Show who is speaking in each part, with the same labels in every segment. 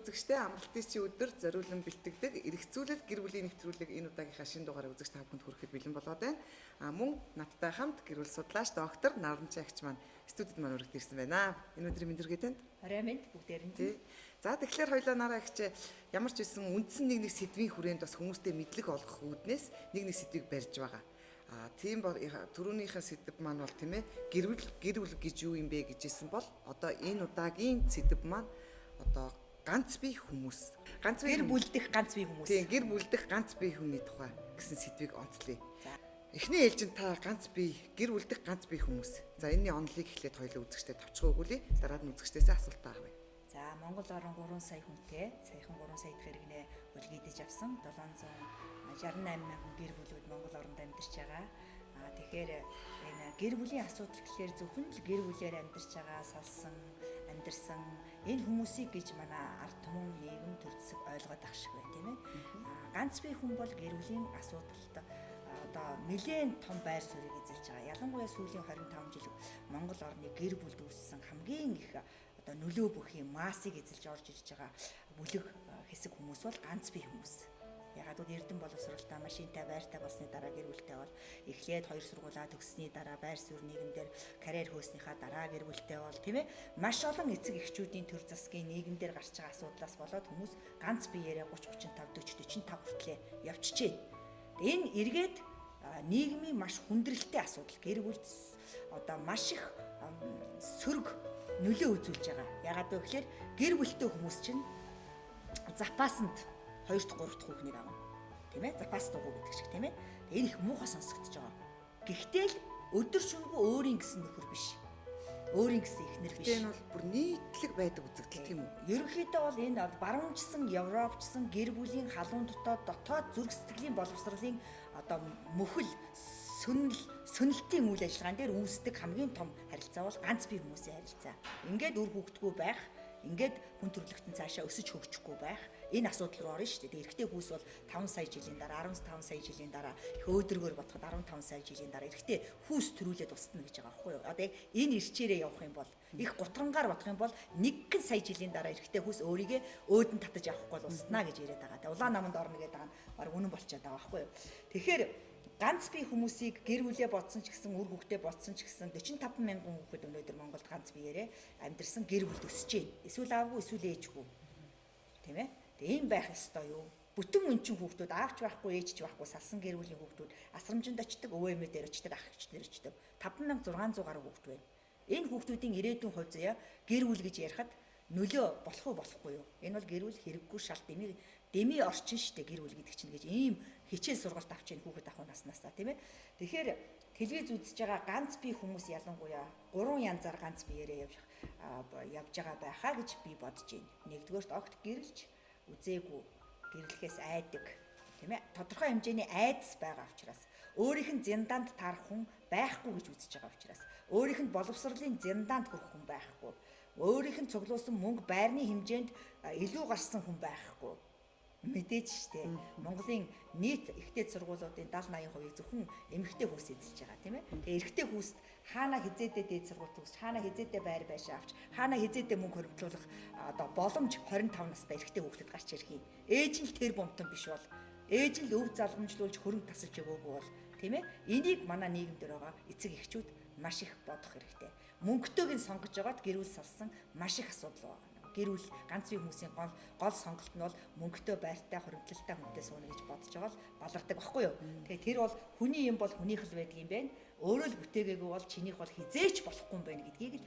Speaker 1: үзэгчтэй амралтын чи өдөр зориулан бэлтгэдэг эргэцүүлэл гэр бүлийн нэвтрүүлэг энэ удаагийнхаа шинэ дугаараа үзэгч та бүхэнд хүрэхэд бэлэн болоод байна. Мөн надтай хамт гэр бүл судлаач доктор Наранчин агч маань студид маань өргөд ирсэн байна. Энэ өдрийн мэндүргээ танд.
Speaker 2: Орой минь бүгдээр нь.
Speaker 1: За тэгэхээр хоёлаа нараа агч ямар ч байсан үндсэн нэг сэдвийн хүрээнд бас хүмүүстэй мэдлэг олгох үүднээс нэг сэдвийг барьж байгаа. Тийм бол түрүүнийхэн сэдв маань бол тийм ээ гэр бүл гэж юу юм бэ гэжсэн бол одоо энэ удаагийн сэдв маань одоо ганц бие хүмүүс.
Speaker 2: Гэр бүлдэх ганц бие хүмүүс.
Speaker 1: Тийм гэр бүлдэх ганц бие хүний тухай гэсэн сэдвийг онцлие. За эхний ээлжинд та ганц бие гэр бүлдэх ганц бие хүмүүс. За энэний онолыг эхлээд хоёлоо үзэгчтэй товчхон өгүүлье. Дараад нь үзэгчдээсээ асуулт авъя.
Speaker 2: За Монгол орон 3 сая хүнтэй саяхан 3 сая дэх хэрэгнээ үлгэдэж авсан 768 мянган гэр бүлүүд Монгол оронд амьдарч байгаа. Тэгэхээр энэ гэр бүлийн асуудал гэхээр зөвхөн л гэр бүлээр амьдарч байгаа салсан амьдарсан энэ хүмүүсийг гэж манай ард түмэн нийгэм төрөлсөг ойлгоод ах шиг бай тийм ээ. Ганц бие хүн бол гэр бүлийн асуудалд одоо нэлээд том байр суурийг эзэлж байгаа. Ялангуяа сүүлийн 25 жил Монгол орны гэр бүлд үүссэн хамгийн их одоо нөлөө бүхий массыг эзэлж орж ирж байгаа бүлэг хэсэг хүмүүс бол ганц бие хүмүүс. Ягаад гэвэл Эрдэнэ боловсролтой машинтай байртай болсны дараа гэр бүлтэй бол эхлээд 2 сургуулаа төгссөний дараа байр суурь нийгэмдэр карьер хөөснийхаа дараа гэр бүлтэй бол тийм ээ маш олон эцэг эхчүүдийн төр засгийн нийгэмдэр гарч байгаа асуудлаас болоод хүмүүс ганц биеэрээ 30 35 40 45 хүртлээр явчихжээ. Энэ эргээд нийгмийн маш хүндрэлтэй асуудал гэр бүлд одоо маш их сөрөг нөлөө үзүүлж байгаа. Ягаад гэвэл гэр бүлтэй хүмүүс чинь запасанд 2-3 дахь хүүхнийг авна. Тийм ээ? Запас дугуй гэдэг шиг тийм ээ? Энэ их муухай сонсогдож байгаа. Гэхдээ л өдөр шөнөгүй өөрийн гэсэн нөхөр биш. Өөрийн гэсэн эхнэр биш.
Speaker 1: Энэ бол бүр нийтлэг байдаг үзэгдэл тийм үү?
Speaker 2: Ерөнхийдөө бол энэ баруунчсан, европчсан гэр бүлийн халуун дотоод зүрх сэтгэлийн боловсролын одоо мөхөл сөнөлтийн үйл ажиллагаан дээр үүсдэг хамгийн том харилцаа бол ганц бие хүмүүсийн харилцаа. Ингээд үр хөвгтгүй байх, ингээд хүн төрөлхтөн цаашаа өсөж хөгжихгүй байх энэ асуудал руу орно шүү дээ. Эрэгтэй хүүс бол 5 сая жилийн дараа, 15 сая жилийн дараа, их өөдрөгөөр бодоход 15 сая жилийн дараа эрэгтэй хүүс төрүүлээд устна гэж байгаа байхгүй юу? Одоо энэ ирчээрээ явах юм бол их гутрангаар бодох юм бол 1 сая жилийн дараа эрэгтэй хүүс өөрийгөө өөдөн татаж явахгүй бол устна гэж яриад байгаа. Тэгээ улаан наманд орно гэдэг нь баг үнэн болчиход байгаа байхгүй юу? Тэгэхээр ганц бие хүмүүсийг гэр бүлээ бодсон ч гэсэн үр хүүхдээ бодсон ч гэсэн 45 мянган хүүхэд өнөөдөр Монголд ганц биеэрээ амьдарсан гэр бүл өсөж байна. Эсвэл аавгүй эсвэл ээжгүй. Тийм ээ? Тэгээ ийм байх ёстой юу? Бүтэн өнчин хүүхдүүд аавч байхгүй, ээжч байхгүй салсан гэр бүлийн хүүхдүүд асрамжинд очдог, өвөө эмээ дээр очдог, ах эгч дээр очдог. 5600 гаруй хүүхд байна. Энэ хүүхдүүдийн ирээдүйн хувь заяа гэр бүл гэж ярихад нөлөө болох уу болохгүй юу? Энэ бол гэр бүл хэрэггүй шал дэмий орчин штэ гэр бүл гэдэг чинь гэж ийм хичээл сургалт авч ийн хүүхэд ахуй наснасаа тийм ээ. Тэгэхээр телевиз үзэж байгаа ганц бие хүмүүс ялангуяа 3 янзаар ганц биеэрээ явж байгаа байхаа гэж би бодож байна. Нэгдүгээрт огт гэрэлж үзээгүй гэрлэхээс айдаг тийм ээ. Тодорхой хэмжээний айдас байгаа учраас өөрийнх нь зиндаанд таарах хүн байхгүй гэж үзэж байгаа учраас өөрийнх нь боловсролын зиндаанд хүрэх хүн байхгүй. Өөрийнх нь цуглуулсан мөнгө байрны хэмжээнд илүү гарсан хүн байхгүй. Мэдээж штэ. Монголын нийт ихтэй сургуулиудын 70-80% зөвхөн эмэгтэй хүүс эзэлж байгаа тийм ээ. Тэгээ эрэгтэй хүүст хаана хизээдээ дээд сургууль төгсч, хаана хизээдээ байр байшаа авч, хаана хизээдээ мөнгө хөрвүүлэх одоо боломж 25 настай эрэгтэй хүүхдэд гарч ирэх юм. Ээж нь тэр бомтон биш бол ээж нь өв залгамжлуулж хөрөнгө тасалж өгөөгүй бол тийм ээ. Энийг манай нийгэм дээр байгаа эцэг эхчүүд маш их бодох хэрэгтэй. Мөнгөтэйг нь сонгож байгаад гэр бүл салсан маш их асуудал байна. Гэр бүл ганц бие хүмүүсийн гол сонголт нь бол мөнгөтэй байртай хоригдлалтай хүнтэй сууна гэж бодож байгаа л балардаг байхгүй юу. Тэгээ тэр бол хүний юм бол хүнийх л байдаг юм байна. Өөрөө л бүтээгээгүй бол чинийх бол хизээч болохгүй юм байна гэдгийг л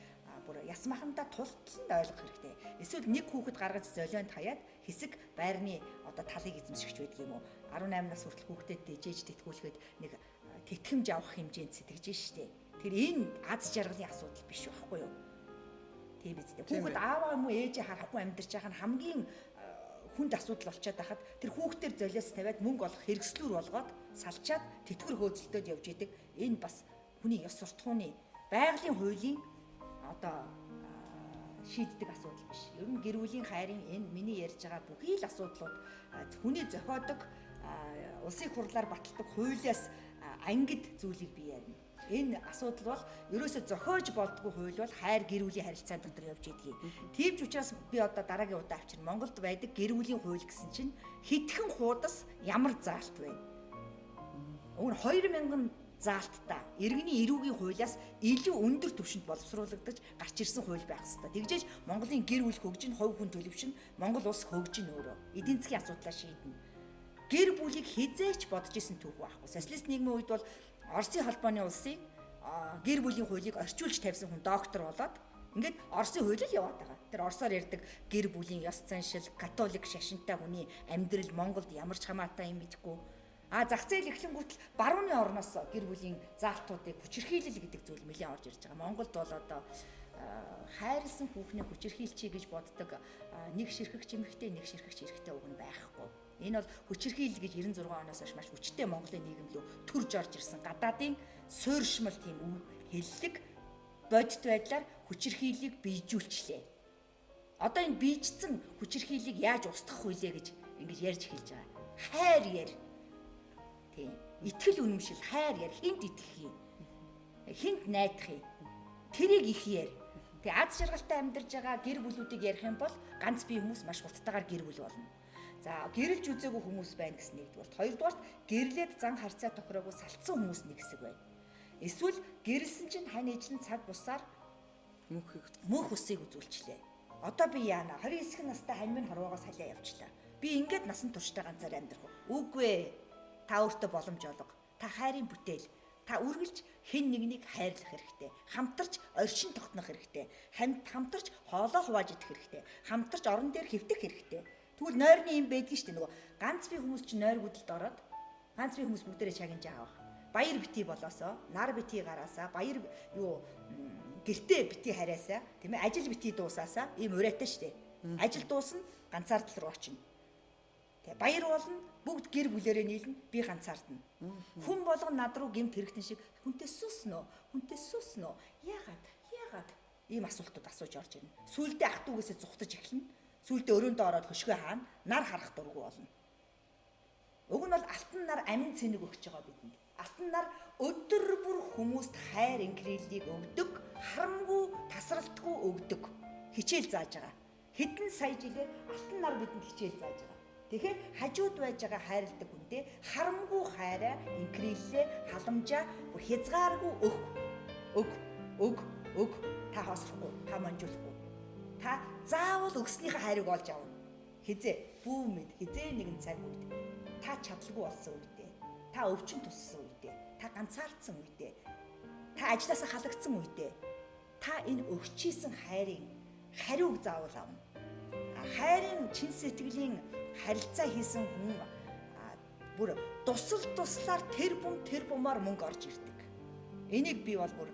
Speaker 2: бүр ясмахандаа тулталд ойлгох хэрэгтэй. Эсвэл нэг хүүхэд гаргаж золионд хаяад хэсэг байрны одоо талыг эзэмшигч байдаг юм уу? 18 нас хүртэл хүүхдэд дижээж тэтгүүлэхэд нэг тэтгэмж авах хэмжээнд сэтгэж штэ. Тэр энэ аз жаргалын асуудал биш байхгүй юу? Тийм биз дээ. Хүүхэд ааваа юм уу ээжээ харахгүй амьдарч байгаа нь хамгийн хүнд асуудал болчиход байхад тэр хүүхдээр золиос тавиад мөнгө олох хэрэгслүүр болгоод салчаад тэтгэр хөөцөлтөд явж идэг. Энэ бас хүний ёс суртахууны байгалийн хуулийн одоо шийддэг асуудал биш. Ер нь гэр бүлийн хайрын энэ миний ярьж байгаа бүхий л асуудлууд хүний зохиодог улсын хурлаар баталдаг хуулиас ангид зүйлийг би ярина. Энэ асуудал бол ерөөсө зохиож болдгүй хууль бол хайр гэр бүлийн харилцаан дотор явж идэгий. Тийм ч учраас би одоо дараагийн удаа авчир Монголд байдаг гэр бүлийн хууль гэсэн чинь хитгэн хуудас ямар заалт байна. Өөр 2000 заалттай иргэний эрүүгийн хуулиас илүү өндөр түвшинд боловсруулагдаж гарч ирсэн хууль байх ёстой. Тэгжээж Монголын гэр бүл хөгжин, хувь хүн төлөвшин, Монгол улс хөгжин өөрөө эдийн засгийн асуудлаа шийднэ. Гэр бүлийг хизээч бодож исэн түүх байхгүй. Социалист нийгмийн үед бол Оросын холбооны улсыг гэр бүлийн хуулийг орчуулж тавьсан хүн доктор болоод ингээд Оросын хууль л яваад байгаа. Тэр Оросоор ярьдаг гэр бүлийн ёс заншил, католик шашинтай хүний амьдрал Монголд ямар ч хамаатай юм мэдхгүй. Зах зээл эхлэнгүүтэл барууны орноос гэр бүлийн заалтуудыг хүчирхийлэл гэдэг зүйл нэлээд орж ирж байгаа. Монголд бол одоо хайрлсан хүүхнээ хүчирхийлчихье гэж боддог нэг ширхэгч эмэгтэй, нэг ширхэгч эрэгтэй үг нь байхгүй. Энэ бол хүчирхийлэл гэж 96 оноос хойш маш хүчтэй Монголын нийгэм рүү төрж орж ирсэн гадаадын суурьшмал тийм үг хэллэг бодит байдлаар хүчирхийллийг бийжүүлчлээ. Одоо энэ бийжсэн хүчирхийллийг яаж устгах вүлээ гэж ингэж ярьж эхэлж байгаа. Хайр яар. Тийм. Итгэл үнэмшил, хайр яар, хинт итгэх юм. Хинт найдах юм. Тэрийг их яар. Тэгээ аз жаргалтай амьдарж байгаа гэр бүлүүдийг ярих юм бол ганц бие хүмүүс маш хурдтайгаар гэр бүл болно. За гэрэлж үзээгүй хүмүүс байна гэсэн нэгдүгээр. Хоёрдугаар гэрлээд зан харьцаа тохироогүй салцсан хүмүүс нэг хэсэг байна. Эсвэл гэрэлсэн чинь хань ижлэн цаг бусаар мөнх усыг үзүүлчлээ. Одоо би яана 29 настай хань минь хорвоогоос халиа явчлаа. Би ингээд насан турштай ганцаар амьдрах уу? Үгүй ээ. Та өөртөө боломж олго. Та хайрын бүтээл. Та үргэлж хэн нэгнийг хайрлах хэрэгтэй. Хамтарч оршин тогтнох хэрэгтэй. Хамтарч хоолоо хувааж идэх хэрэгтэй. Хамтарч орон дээр хэвтэх хэрэгтэй. Тэгвэл нойрны юм байдгийн шүү дээ. Нөгөө ганц би хүмүүс чинь нойр гүдэлд ороод ганц би хүмүүс бүгдээрээ чагнаж аавах. Баяр битий болоосоо, нар битий гараасаа, баяр гэртээ битий хараасаа, тийм ээ, ажил битий дуусаасаа ийм урайтай шүү дээ. Ажил дуусна, ганцаардал руу очино. Тэгээ баяр болно, бүгд гэр бүлээрээ нийлнэ, би ганцаардна. Хүн болгон над руу гэмт хэрэгтэн шиг хүнтэй сүснө. Яагаад ийм асуултууд асууж орж ирнэ. Сүүлдээ ах トゥ угээс зүхтаж эхэлнэ. Сүүлдээ өрөөндөө ороод хөшгөө хаана, нар харах дургүй болно. Уг нь бол алтан нар амин цэнийг өгч байгаа бидэнд. Алтан нар өдөр бүр хүмүүст хайр инкрилийг өгдөг, харамгүй, тасралтгүй өгдөг. Хичээл зааж байгаа. Хэдэн сая жилээр алтан нар бидэнд хичээл зааж байгаа. Тэгэхээр хажууд байж байгаа хайрладаг хүнтэй харамгүй хайраа, инкриллээ, халамжаа бүр хязгааргүй өг. Та хосрохгүй, та манжуулахгүй. Та заавал өгснийхээ хайрыг олж авна. Хизээ бүүмэд хизээ нэгэн цаг үед та чадлагүй болсон үедээ, та өвчин туссан үедээ, та ганцаардсан үедээ, та ажлаасаа халагдсан үедээ та энэ өгчийсэн хайрын хариуг заавал авна. Хайрын чин сэтгэлийн харилцаа хийсэн хүн бүр туслаар тэр бумаар мөнгө орж ирдэг. Энийг би бол бүр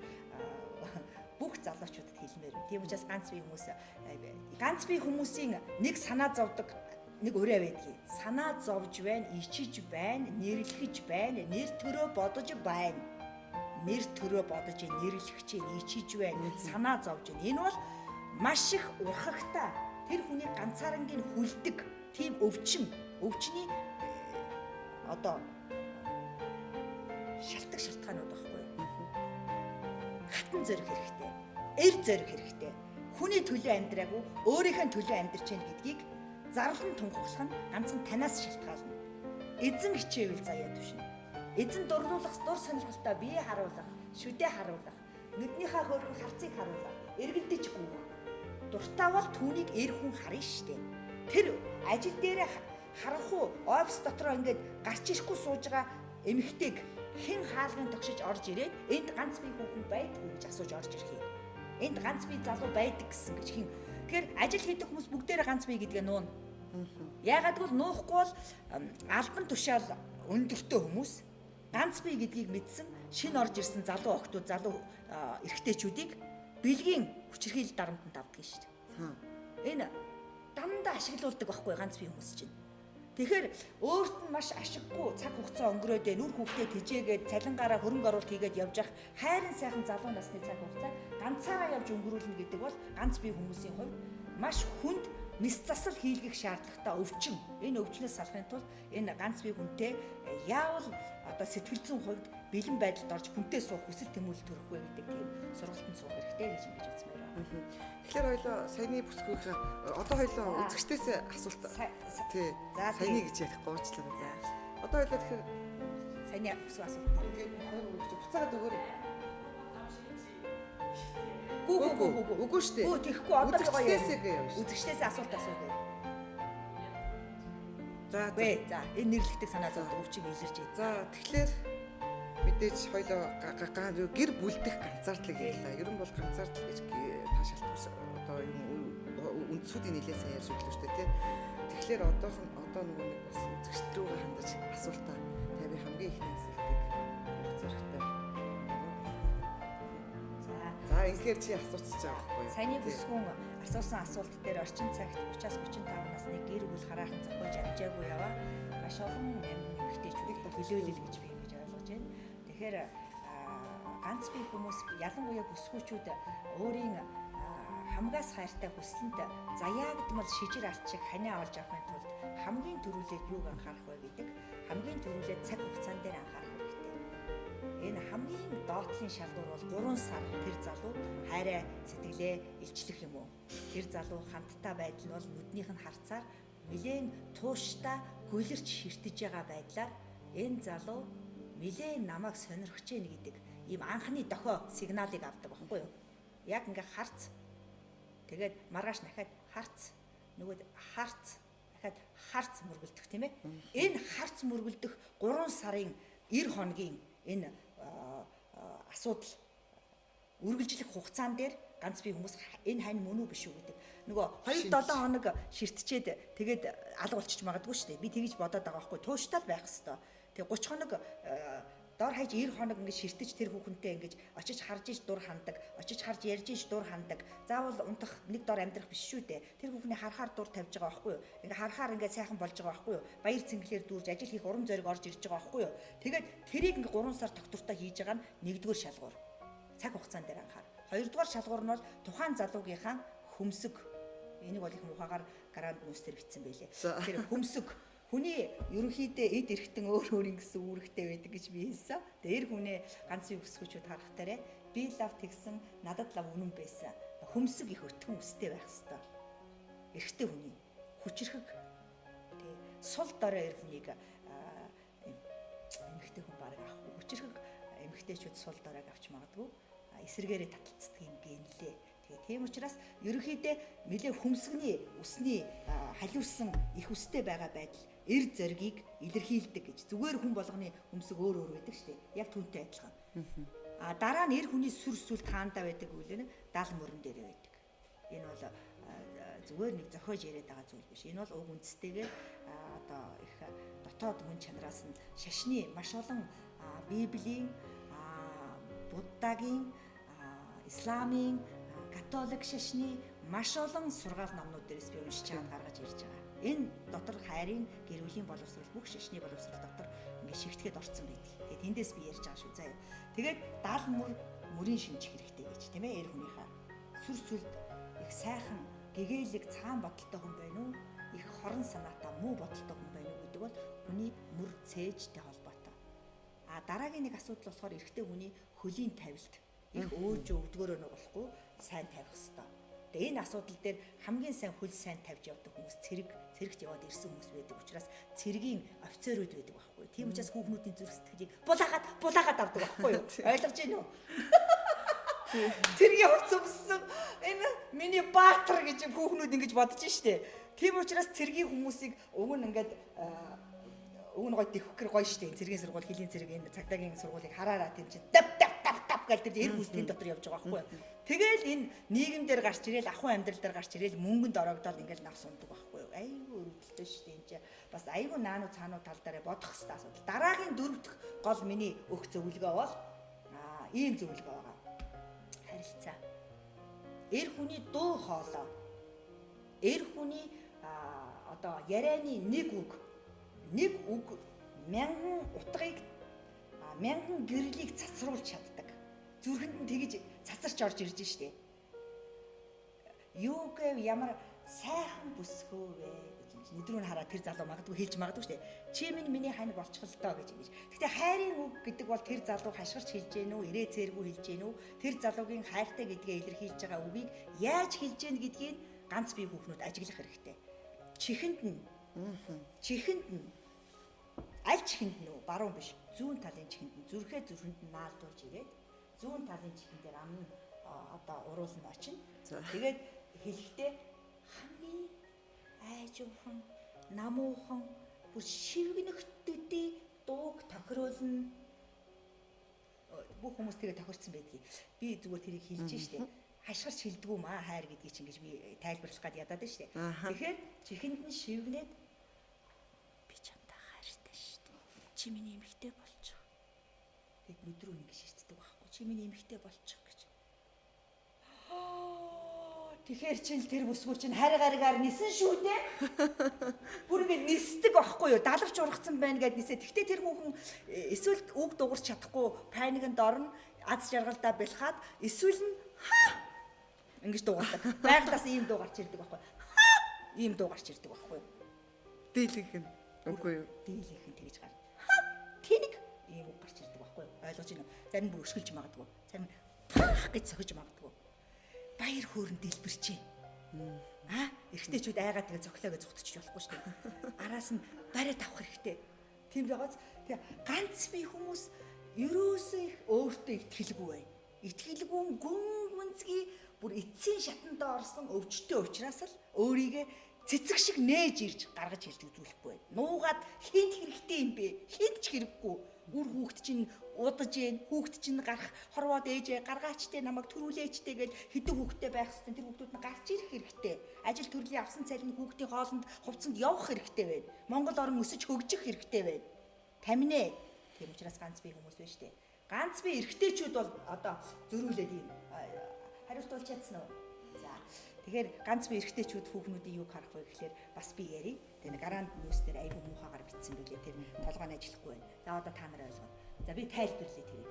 Speaker 2: бүх залуучуудад хэлмээр. Тийм учраас ганц бие хүмүүсийн нэг санаа зовдөг нэг ураа байдгийг. Санаа зовж байна, ичиж байна, нэрлэхэж байна, нэр төрөө бодож байна. Нэр төрөө бодож, нэрлэхэж, ичиж байна, санаа зовж байна. Энэ бол маш их урхагтай. Тэр хүний ганцаарангийн хүлдэг тийм өвчний одоо шалтгаанууд байхгүй. Хатан зөрөх хэрэгтэй. Эр зөрөх хэрэгтэй. Хүний төлөө амьдраагүй, өөрийнхөө төлөө амьдарч байна гэдгийг зарлан тунхаглах нь ганцхан танаас шалтгаална. Эзэн хичээвэл заяа төвшнө. Эзэн дур сонирхолтой бие харуулах, шүдэ харуулах, нүднийхээ хөргөн харцыг харуулах, эргэлдэж гүөх. Дуртай бол түүнийг эр хүн харна штэ. Тэр ажил дээр харах уу, офис дотроо ингээд гарч ирэхгүй сууж байгаа эмэгтэйг хэн хаалгын тогшиж орж ирээд энд ганц бие хүүхэн байдгүй гэж асууж орж ирэх юм. Энд ганц бие залуу байдаг гэсэн гэж хин. Тэгэхээр ажил хийдэг хүмүүс бүгдээрээ ганц бие гэдгээ нуuna. Яагаад гэвэл нуухгүй бол албан тушаал өндөртэй хүмүүс ганц бие гэдгийг мэдсэн шинэ орж ирсэн залуу охтууд, залуу эрэгтэйчүүдийг бэлгийн хүчирхийлэл дарамтанд авдаг шүү дээ. Энэ дандаа ашиглуулдаг байхгүй ганц бие хүмүүс чинь. Тэгэхээр өөрт нь маш ашиггүй цаг хугацаа өнгөрөөд нүр хүүхдээ тэжээгээд цалингаараа хөрөнгө оруулалт хийгээд явж явах хайрын сайхан залуу насны цаг хугацаа ганцаараа явж өнгөрүүлнэ гэдэг бол ганц бие хүмүүсийн хувьд маш хүнд нис засал хийлгэх шаардлагатай өвчин. Энэ өвчнөөс салахын тулд энэ ганц бие хүнтэй яавал одоо сэтгэл зүйн хувьд бэлэн байдалд орж хүнтэй суух хүсэл тэмүүлэл төрөх вэ гэдэг тийм сургалтанд суух хэрэгтэй гэж ингэж үзмээр байна.
Speaker 1: Тэгэхээр хоёлоо саяны бүсгүйхээ одоо хоёлоо үзэгчдээс асуулт тий саяны гэж ярихгүй уучлаарай. За. Одоо хоёлоо тэгэхээр
Speaker 2: саяны бүсгүй асуулт.
Speaker 1: ингээд буцаагаад өгөөрэй. Үгүй шүү дээ.
Speaker 2: Үгүй тийхгүй одоо би гоё.
Speaker 1: Үзэгчдээс
Speaker 2: Үзэгчдээс асуулт асуух.
Speaker 1: За
Speaker 2: энэ нэрлэгдэх санаа зовд өвчийг илэрж байна.
Speaker 1: За тэгэхээр мэдээж хоёлоо гэр бүлдэх ганцаардлыг ярьлаа. Ер нь бол ганцаардл гэж таашаалт одоо юм үндсүүдийн нэлээсээ ярьж өглөө шүү дээ тий. Тэгэхээр одоо нөгөө нэг бас үзэгчд рүүгээ хандаж асуултаа тавь хамгийн ихний асуултыг зоригтой. За инхээр чи асуучих байгаа байхгүй юу?
Speaker 2: Саяны бүсгүн асуусан асуулт дээр орчин цагт 30-35 насны гэр бүл хараахан зохиож амжаагүй яваа маш олон эмэгтэйчүүдийг төлөөлөл гэж би ингэж ойлгож байна. Тэгэхээр ганц бие хүмүүс ялангуяа бүсгүүчүүд өөрийн хамгаас хайртай хүслэнд заяагдмал шижир арт шиг ханиа олж авахын тулд хамгийн түрүүлээд юуг анхаарах вэ гэдэг хамгийн түрүүлээд цаг хугацаан дээр анхаарах хэрэгтэй. Энэ хамгийн доотлын шалгуур бол 3 сар тэр залуу хайраа сэтгэлээ илчлэх юм уу? Тэр залуу хамттай байдал нь бол нүднийх нь харцаар нэлээд тууштай гүлэрч ширтэж байгаа байдлаар энэ залуу нэлээд намайг сонирхож гин гэдэг ийм анхны дохио сигналыг авдаг байхгүй юу? Яг ингээ харц. Тэгээд маргааш дахиад харц. Нөгөөд харц. Дахиад харц мөргөлдөх тийм ээ. Энэ харц мөргөлдөх 3 сарын 90 хоногийн энэ асуудал үргэлжлэх хугацаан дээр ганц бие хүмүүс энэ хань мөн үү биш үү гэдэг. Нөгөө 2-7 хоног ширтчээд тэгээд алга болчих магадгүй шүү дээ. Би тэгж бодоод байгаа байхгүй. Тууштай байх хэвээр. Тэгээ 30 хоног дор хаяж 90 хоног ингэж ширтэж тэр хүүхэнтэй ингэж очиж харж иж дур хандаг, очиж харж ярьж иж дур хандаг. Заавал унтах нэг дор амьдрах биш шүү дээ. Тэр хүүхний харахаар дур тавьж байгаа байхгүй юу? Ингээ харахаар ингээ сайхан болж байгаа байхгүй юу? Баяр цэнгэлээр дүүрж ажил хийх урам зориг орж ирж байгаа байхгүй юу? Тэгээд тэрийг ингээ 3 сар тогтвортой хийж байгаа нь нэгдүгээр шалгуур. Цаг хугацаан дээр анхаар. Хоёрдугаар шалгуур нь бол тухайн залуугийнхаа хөмсөг. Энийг бол их мухагаар гранд мөстер бичсэн байлээ. Тэр хөмсөг хүний ерөнхийдөө эд эрхтэн өөр ингэсэн үүрэгтэй байдаг гэж би хэлсэн. Тэр хүнээ ганц өсгөчүүд харахтаарэ би лав тэгсэн надад лав үнэн байсан. Хөмсөг их өтгөн өстэй байх хэвээр. Эрхтэй хүний хүчрхэг тий сул дорой эр хүнийг эмэгтэй хүн бараг авахгүй. Хүчрхэг эмэгтэйчүүд сул доройг авч магадгүй. Эсэргээрээ таталцдаг юм гэнлээ. Тийм учраас ерөнхийдөө нэлээ хөмсгний өсний халиулсан их өстэй байгаа байдал эр зоригийг илэрхийлдэг гэж. Зүгээр хүн болгоны хөмсөг өөр байдаг шүү дээ. Яг түүнтэй адилхан. Дараа нь эр хүний сүр сүлд хаандаа байдаг үйл нь дал мөрөн дээр байдаг. Энэ бол зүгээр нэг зохиож яриад байгаа зүйл биш. Энэ бол уг үндэстэйгээр одоо их дотоод мөн чанараас нь шашны маш олон Библийн, Буддагийн, Исламын, католик шашны маш олон сургаал номнууд дээрээс би уншиж чад гаргаж ирж байгаа. Энэ дотор хайрын гэр бүлийн боловсрол бүх шашны боловсрол дотор ингээд шигтгэхэд орцсон байдаг. Тэгээд тэндээс би ярьж байгаа шүү заяа. Тэгээд дал мөрийн шинжих хэрэгтэй гэж тийм ээ эр хүнийхээ сүр сүлд их сайхан гэгээлэг цагаан бодолтой хүн байна уу? Их хорон санаатай муу бодолтой хүн байна уу гэдэг бол хүний мөр цээжтэй холбоотой. Дараагийн нэг асуудал болохоор эрэгтэй хүний хөлийн тавилт их өөж өвдгөөрөө болохгүй сайн тавих хэрэгтэй. Тэгээ энэ асуудал дээр хамгийн сайн хөл сайн тавьж явдаг хүмүүс цэрэгт яваад ирсэн хүмүүс байдаг учраас цэргийн офицерууд байдаг байхгүй. Тийм учраас хүүхнүүдийн зүрх сэтгэлийг булаагаад авдаг байхгүй юу? Ойлгож байна уу? Цэргийн хувцас өмссөн энэ миний баатар гэж хүүхнүүд ингэж бодож штэ. Тийм учраас цэргийн хүмүүсийг уг нь ингээд уг нь гой дэвхгэр гоё штэ. Цэргийн сургууль, хилийн цэрэг энэ цагдаагийн сургуулийг хараараа тийм чинь дав гэл тэр эр хүслийн дотор явж байгаа байхгүй. Тэгэл энэ нийгэмдэр гарч ирээл ахуй амьдрал дээр гарч ирээл мөнгөнд орогдоод ингээл навс ундаг байхгүй. Айгүй өрөвдөлтэй шүү дээ энэ чинь. Бас айгүй наануу цаануу тал дээр бодох хэрэгтэй асуудал. Дараагийн 4 дахь гол миний өгөх зөвлөгөө бол ийм зөвлөгөө байгаа. Харилцаа. Эр хүний дуу хоолой. Эр хүний одоо ярианы нэг үг мянган утгыг мянган гэрлийг цацруулж чаддаг. Зүрхэнд нь тэгж цацарч орж ирж штэ. Юу гэв ямар сайхан бүсгөөвэ гэж ингэж нэдрүүн хараад тэр залуу магадгүй хэлж магадгүй шүү дээ. Чи миний хань болчих л доо гэж ингэж. Гэхдээ хайрын үг гэдэг бол тэр залуу хашгирч хэлж гэнэ үү, ирээ цээргүй хэлж гэнэ үү, тэр залуугийн хайртай гэдгээ илэрхийлж байгаа үгийг яаж хэлж гэнэ гэдгийг ганц бие хүүхнүүд ажиглах хэрэгтэй. Чихэнд нь аль чихэнд нь баруун биш, зүүн талын чихэнд нь зүрхэнд нь наалдуулж ирээд зүүн талын чихэн дээр ам нь одоо уруулна очино. Тэгээд хэлэхдээ хамгийн айжуухан, намуухан, бүр шивгэнэгтдүүдийн дууг тохируулна. Бүх хүмүүс тэрийг тохирцсон байдгийг. Би зүгээр тэрийг хэлж штэ. Хашгирч хэлдэггүй маа хайр гэдгийг чинь гэж би тайлбарлах гээд ядаад штэ. Тэгэхээр чихэнд нь шивгнээд би чамтай хайртай штэ. Чи миний эмэгтэй болчих. Гэт нүдрүү нэг шийддэг байхгүй. Чи миний эмэгтэй болчих гэж. Тэгэхээр чинь тэр бүсгүй чинь харгаар нисэн шүү дээ. Бүр ингэ нисдэг байхгүй юу? Далавч ургацсан байна гэд нисээ. Тэгтээ тэр хүүхэн эсвэл үг дуурч чадахгүй паникнд орно, аз жаргалдаа бэлхаад эсвэл нь ингэж дуугардаг. Байгалаас ийм дуу гарч ирдэг байхгүй юу? Ийм дуу гарч ирдэг байхгүй юу?
Speaker 1: Дийлэнх нь үгүй юу?
Speaker 2: Дийлэнх нь тэгж гар. Тэнийг ийм үг гарч ирдэг байхгүй юу? Ойлгож байна уу? Зарим бүр өшгөлж магадгүй. Зарим гэж сохиж магадгүй. Баяр хөөрөнд дэлбэрчээ. Эрэгтэйчүүд айгаад тэгээ зөглөөгөө зүгтчих болохгүй шүү дээ. Араас нь бариад авах хэрэгтэй. Тийм байгаач тэгээ ганц бие хүмүүс ерөөсөө их өөртөө итгэлгүй байна. Итгэлгүй гүнзгий бүр эцсийн шатанд орсон өвчтөе учраас л өөрийгөө цэцэг шиг нээж ирж гаргаж хэлж үзүүлэхгүй байна. Нуугаад хинт хэрэгтэй юм бэ? Хинт ч хэрэггүй. Үр хүүхд чинь удаж ийн, хүүхд чинь гарах хорвоод ээжээ гаргаачтай намайг төрүүлээчтэй гэж хэдэн хүүхдтэй байх хэвээр тэр хүүхдүүд нь гарч ирэх хэрэгтэй. Ажил төрлийн авсан цалин хүүхдийн хоолнд хувцсанд явах хэрэгтэй байна. Монгол орн өсөж хөгжих хэрэгтэй байна. Таминэ. Тийм учраас ганц бие хүмүүс байна шүү дээ. Ганц бие эрэгтэйчүүд бол одоо зөрүүлээд юм. Хариултуулж чадсан уу? За. Тэгэхээр ганц бие эрэгтэйчүүд хүүхнүүдийн юг харах вэ гэхлээр бас би ярий. Тэгээ гараанд ньюс дээр айгүй муухагаар бичсэн билээ. Тэр толгойн ажиллахгүй байна. За одоо та нар ойлгоо. За би тайлбарлая тэрийг.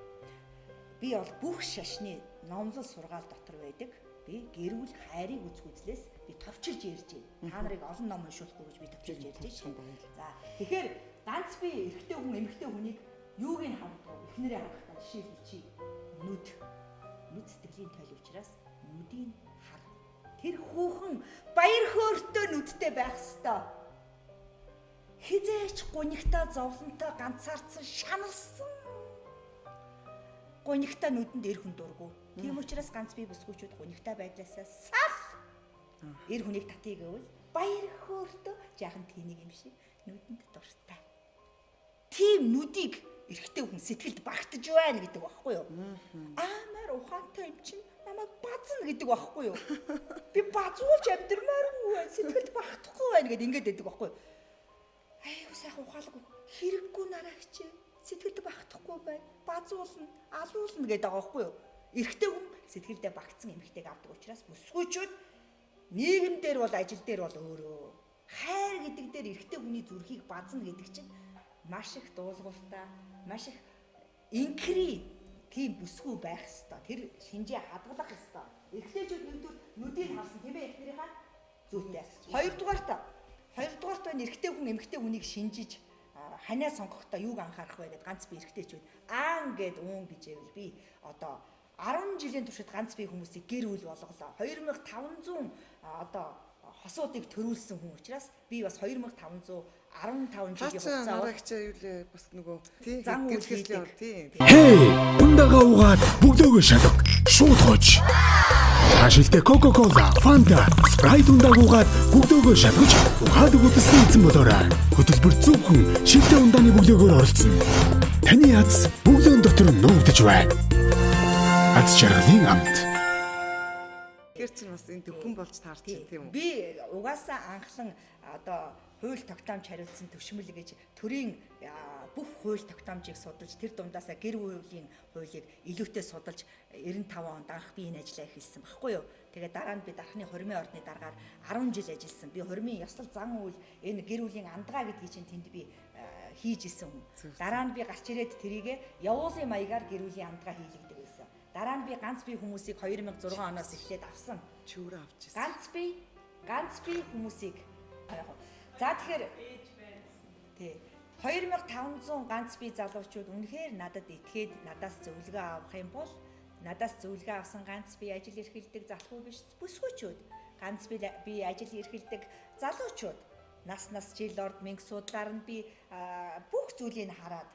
Speaker 2: Би бол бүх шашны номлол сургаал дотор байдаг. Би гэрүүл хайрыг үзлээс би товчилж ярьж байна. Та нарыг олон ном уншуулахгүй гэж би товчилж ярьж байна. За тэгэхээр ганц би эрэгтэй хүн эмэгтэй хүнийг юуг нь ханддаг? Эхнэрээ харахтаа жишээлбэл чи нүд сэтгэлийн тойл учраас нүдийн хар. Тэр хүүхэн баяр хөөртэй нүдтэй байх ёстой. Хизээч гунигтай зовлонтой ганцаарцсан шаналсан. Гунигтай нүдэнд эр хүн дургу. Тийм учраас ганц бие бүсгүүчүүд гунигтай байдлаасаа сал. Эр хүнийг татъя гэвэл баяр хөөртэй жаахан тэнэг юм шиг нүдэнд дуртай. Тийм нүдийг эрэгтэй хүн сэтгэлд багтаж байна гэдэг багхгүй юу? Амар ухаантай юм чинь намайг базна гэдэг багхгүй юу? Би базуулж амьдрмааргүй сэтгэлд багтахгүй байна гэд ингэж дэдэг багхгүй юу? Айгуу сайхан ухаалаг хэрэггүй нараа хичээ. Сэтгэлд багтахгүй байна. Базуулна, алуулна гэдэг байгаа байхгүй юу? Эрэгтэй хүн сэтгэлдээ багтсан эмэгтэйг авдаг учраас бүсгүүчүүд нийгэмдэр бол ажил дээр бол өөрөө. Хайр гэдэг дээр эрэгтэй хүний зүрхийг базна гэдэг чинь маш их дуулууртай, маш их инкри тийм бүсгүй байх ёстой. Тэр шинжээ хадгалах ёстой. Эрэгтэйчүүд нэгдүгээр нүдийг харсан тийм ээ эхнэрийнхаа зүйтэй. Хоёрдугаарт байна эрэгтэй хүн эмэгтэй хүнийг шинжиж ханаа сонгохдоо юуг анхаарах вэ гэд ганц би эрэгтэйчүүд гэд bijээвэл би одоо 10 жилийн туршид ганц бие хүмүүсийг гэр бүл болголоо. 2500 одоо хосуудыг төрүүлсэн хүн учраас би бас 2515 жилийн хугацаа
Speaker 1: нарагчаа юу лээ бас нөгөө
Speaker 2: зан үйл хийдэг.
Speaker 3: Хей, ундагаа угаад бүгдөө шалга. Шууд хооч. Ашилтэ Coca-Cola, Fanta, Sprite ундааг угаад бүгдөө шалгаж ухаад өгүүлсэн эзэн болоорой. Хөтөлбөр зөвхөн шилтэ ундааны бүглөөгөөр оролцсон. Таны яц бүглөөн дотор нуугдж байна. Аз жаргалын амт.
Speaker 1: Тэр чинь бас энэ төвхөн болж таарч байна тийм үү?
Speaker 2: Би угаасаа анхлан одоо хууль тогтоомж хариуцсан төвшмөл гэж төрийн бүх хууль тогтоомжийг судалж тэр дундаасаа гэр бүлийн хуулийг илүүтэй судалж 95 онд анх би энэ ажлаа эхэлсэн баггүй юу. Тэгээд дараа нь би дархны хормын ордны дараагаар 10 жил ажилласан. Би хормын ёслол зан үйл энэ гэр бүлийн андгаа гэдгийг чинь тэнд би хийж исэн юм. Дараа нь би гарч ирээд тэрийгэ явуулын маягаар гэр бүлийн андгаа хийлэгдэг байсан. Дараа нь би ганц бие хүмүүсийг 2006 оноос эхлээд авсан.
Speaker 1: Чөөрө авчихсан.
Speaker 2: Ганц бие ганц бие хүмүүсийг за тэгэхээр тий 2500 ганц бие залуучууд үнэхээр надад итгээд надаас зөвлөгөө авах юм бол надаас зөвлөгөө авсан ганц бие ажил эрхэлдэг залхуу биш бүсгүйчүүд ганц бие ажил эрхэлдэг залуучууд нас жил орд мэнх судлаар нь би бүх зүйлийг хараад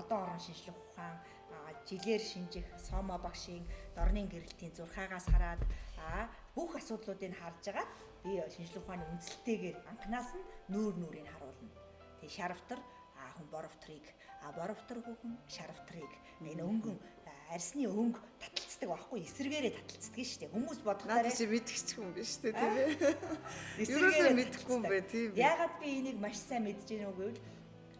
Speaker 2: одоо орон шинжлэх ухаан жилээр шинжих сомо багшийн дорны гэрэлтийн зурхаагаас хараад бүх асуудлуудыг харж агаад би шинжлэх ухааны үндсэлтэйгээр анханаас нь нүрийг харуулна. Тэгээ шарвтар хүн боровтрыг боровтар хүүхэн шарвтрыг энэ өнгөн арсны өнгө таталцдаг байхгүй эсрэгээрээ таталцдаг шүү дээ. Хүмүүс бодохоор
Speaker 1: чи мэдчих хүн биш үү тийм ээ. Ерөөсөө мэдэхгүй юм бэ тийм.
Speaker 2: Яагаад би энийг маш сайн мэдж байна уу гэвэл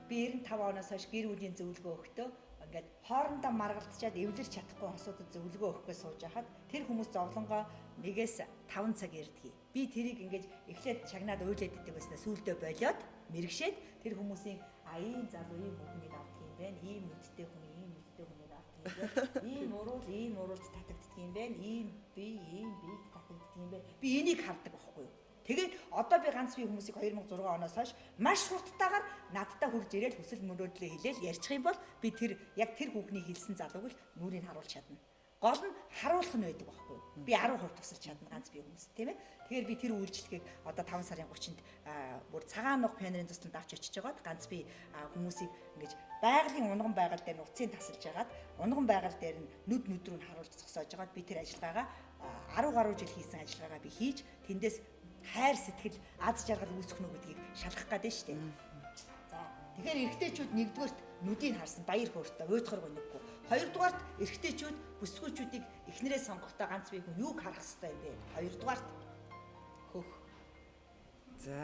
Speaker 2: би 95 оноос хойш гэр бүлийн зөвлөгөө өгтөө ингээд хоорондоо маргалдчаад эвлэрч чадахгүй асуудад зөвлөгөө өгөхөө сууж байхад тэр хүмүүс зовлонгоо 1-5 цаг ярьдгийг. Би тэрийг ингээд эхлээд шагнаад уйлаад иддэг байснаа сүүлдээ болоод мэрэгшээд тэр хүмүүсийн ийм залуу ийм бүхнийг авдаг юм байна. Ийм мэдтэй хүн ийм мэдтэй хүнийг авдаг юм байна. Ийм уруулж татагддаг юм байна. Ийм бие татагддаг юм байна. Би энийг хардаг байхгүй юу? Тэгээд одоо би ганц бие хүмүүсийг 2006 оноос хойш маш хурдтайгаар надтай хурж ирээл хүсэл мөрөөдлөө хэлээл ярьчих юм бол би тэр яг тэр хүүхний хэлсэн залууг л нүрийг харуулж чадна. Гол нь харуулах нь байдаг байхгүй юу? Би 10% тусалж чадна ганц бие хүмүүс тийм ээ. Тэгэхээр би тэр үйлчлэгийг одоо 5 сарын 30-нд бүр цагаан нух пионерын тусламж авч очиж байгаад ганц бие хүмүүсийг ингэж байгалийн унган байгаль дээр нуцыг тасалж байгаад унган байгаль дээр нь нүд рүү харуулж зогсоож байгаад би тэр ажиллагаагаа 10 гаруй жил хийсэн ажиллагаагаа би хийж тэндээс хайр сэтгэл аз жаргал үүсгэх нь гэдгийг шалгах гээд байна шүү дээ. За тэгэхээр эрэгтэйчүүд нэгдүгээрт нүдийг харсан баяр хөөртэй уйдхар гониггүй. Хоёрдугаарт эрэгтэйчүүд бүсгүйчүүдийг эхнэрээ сонгохдоо ганц бие хүн юуг харах хэрэгтэй юм бэ? Хоёрдугаарт хөх.
Speaker 1: За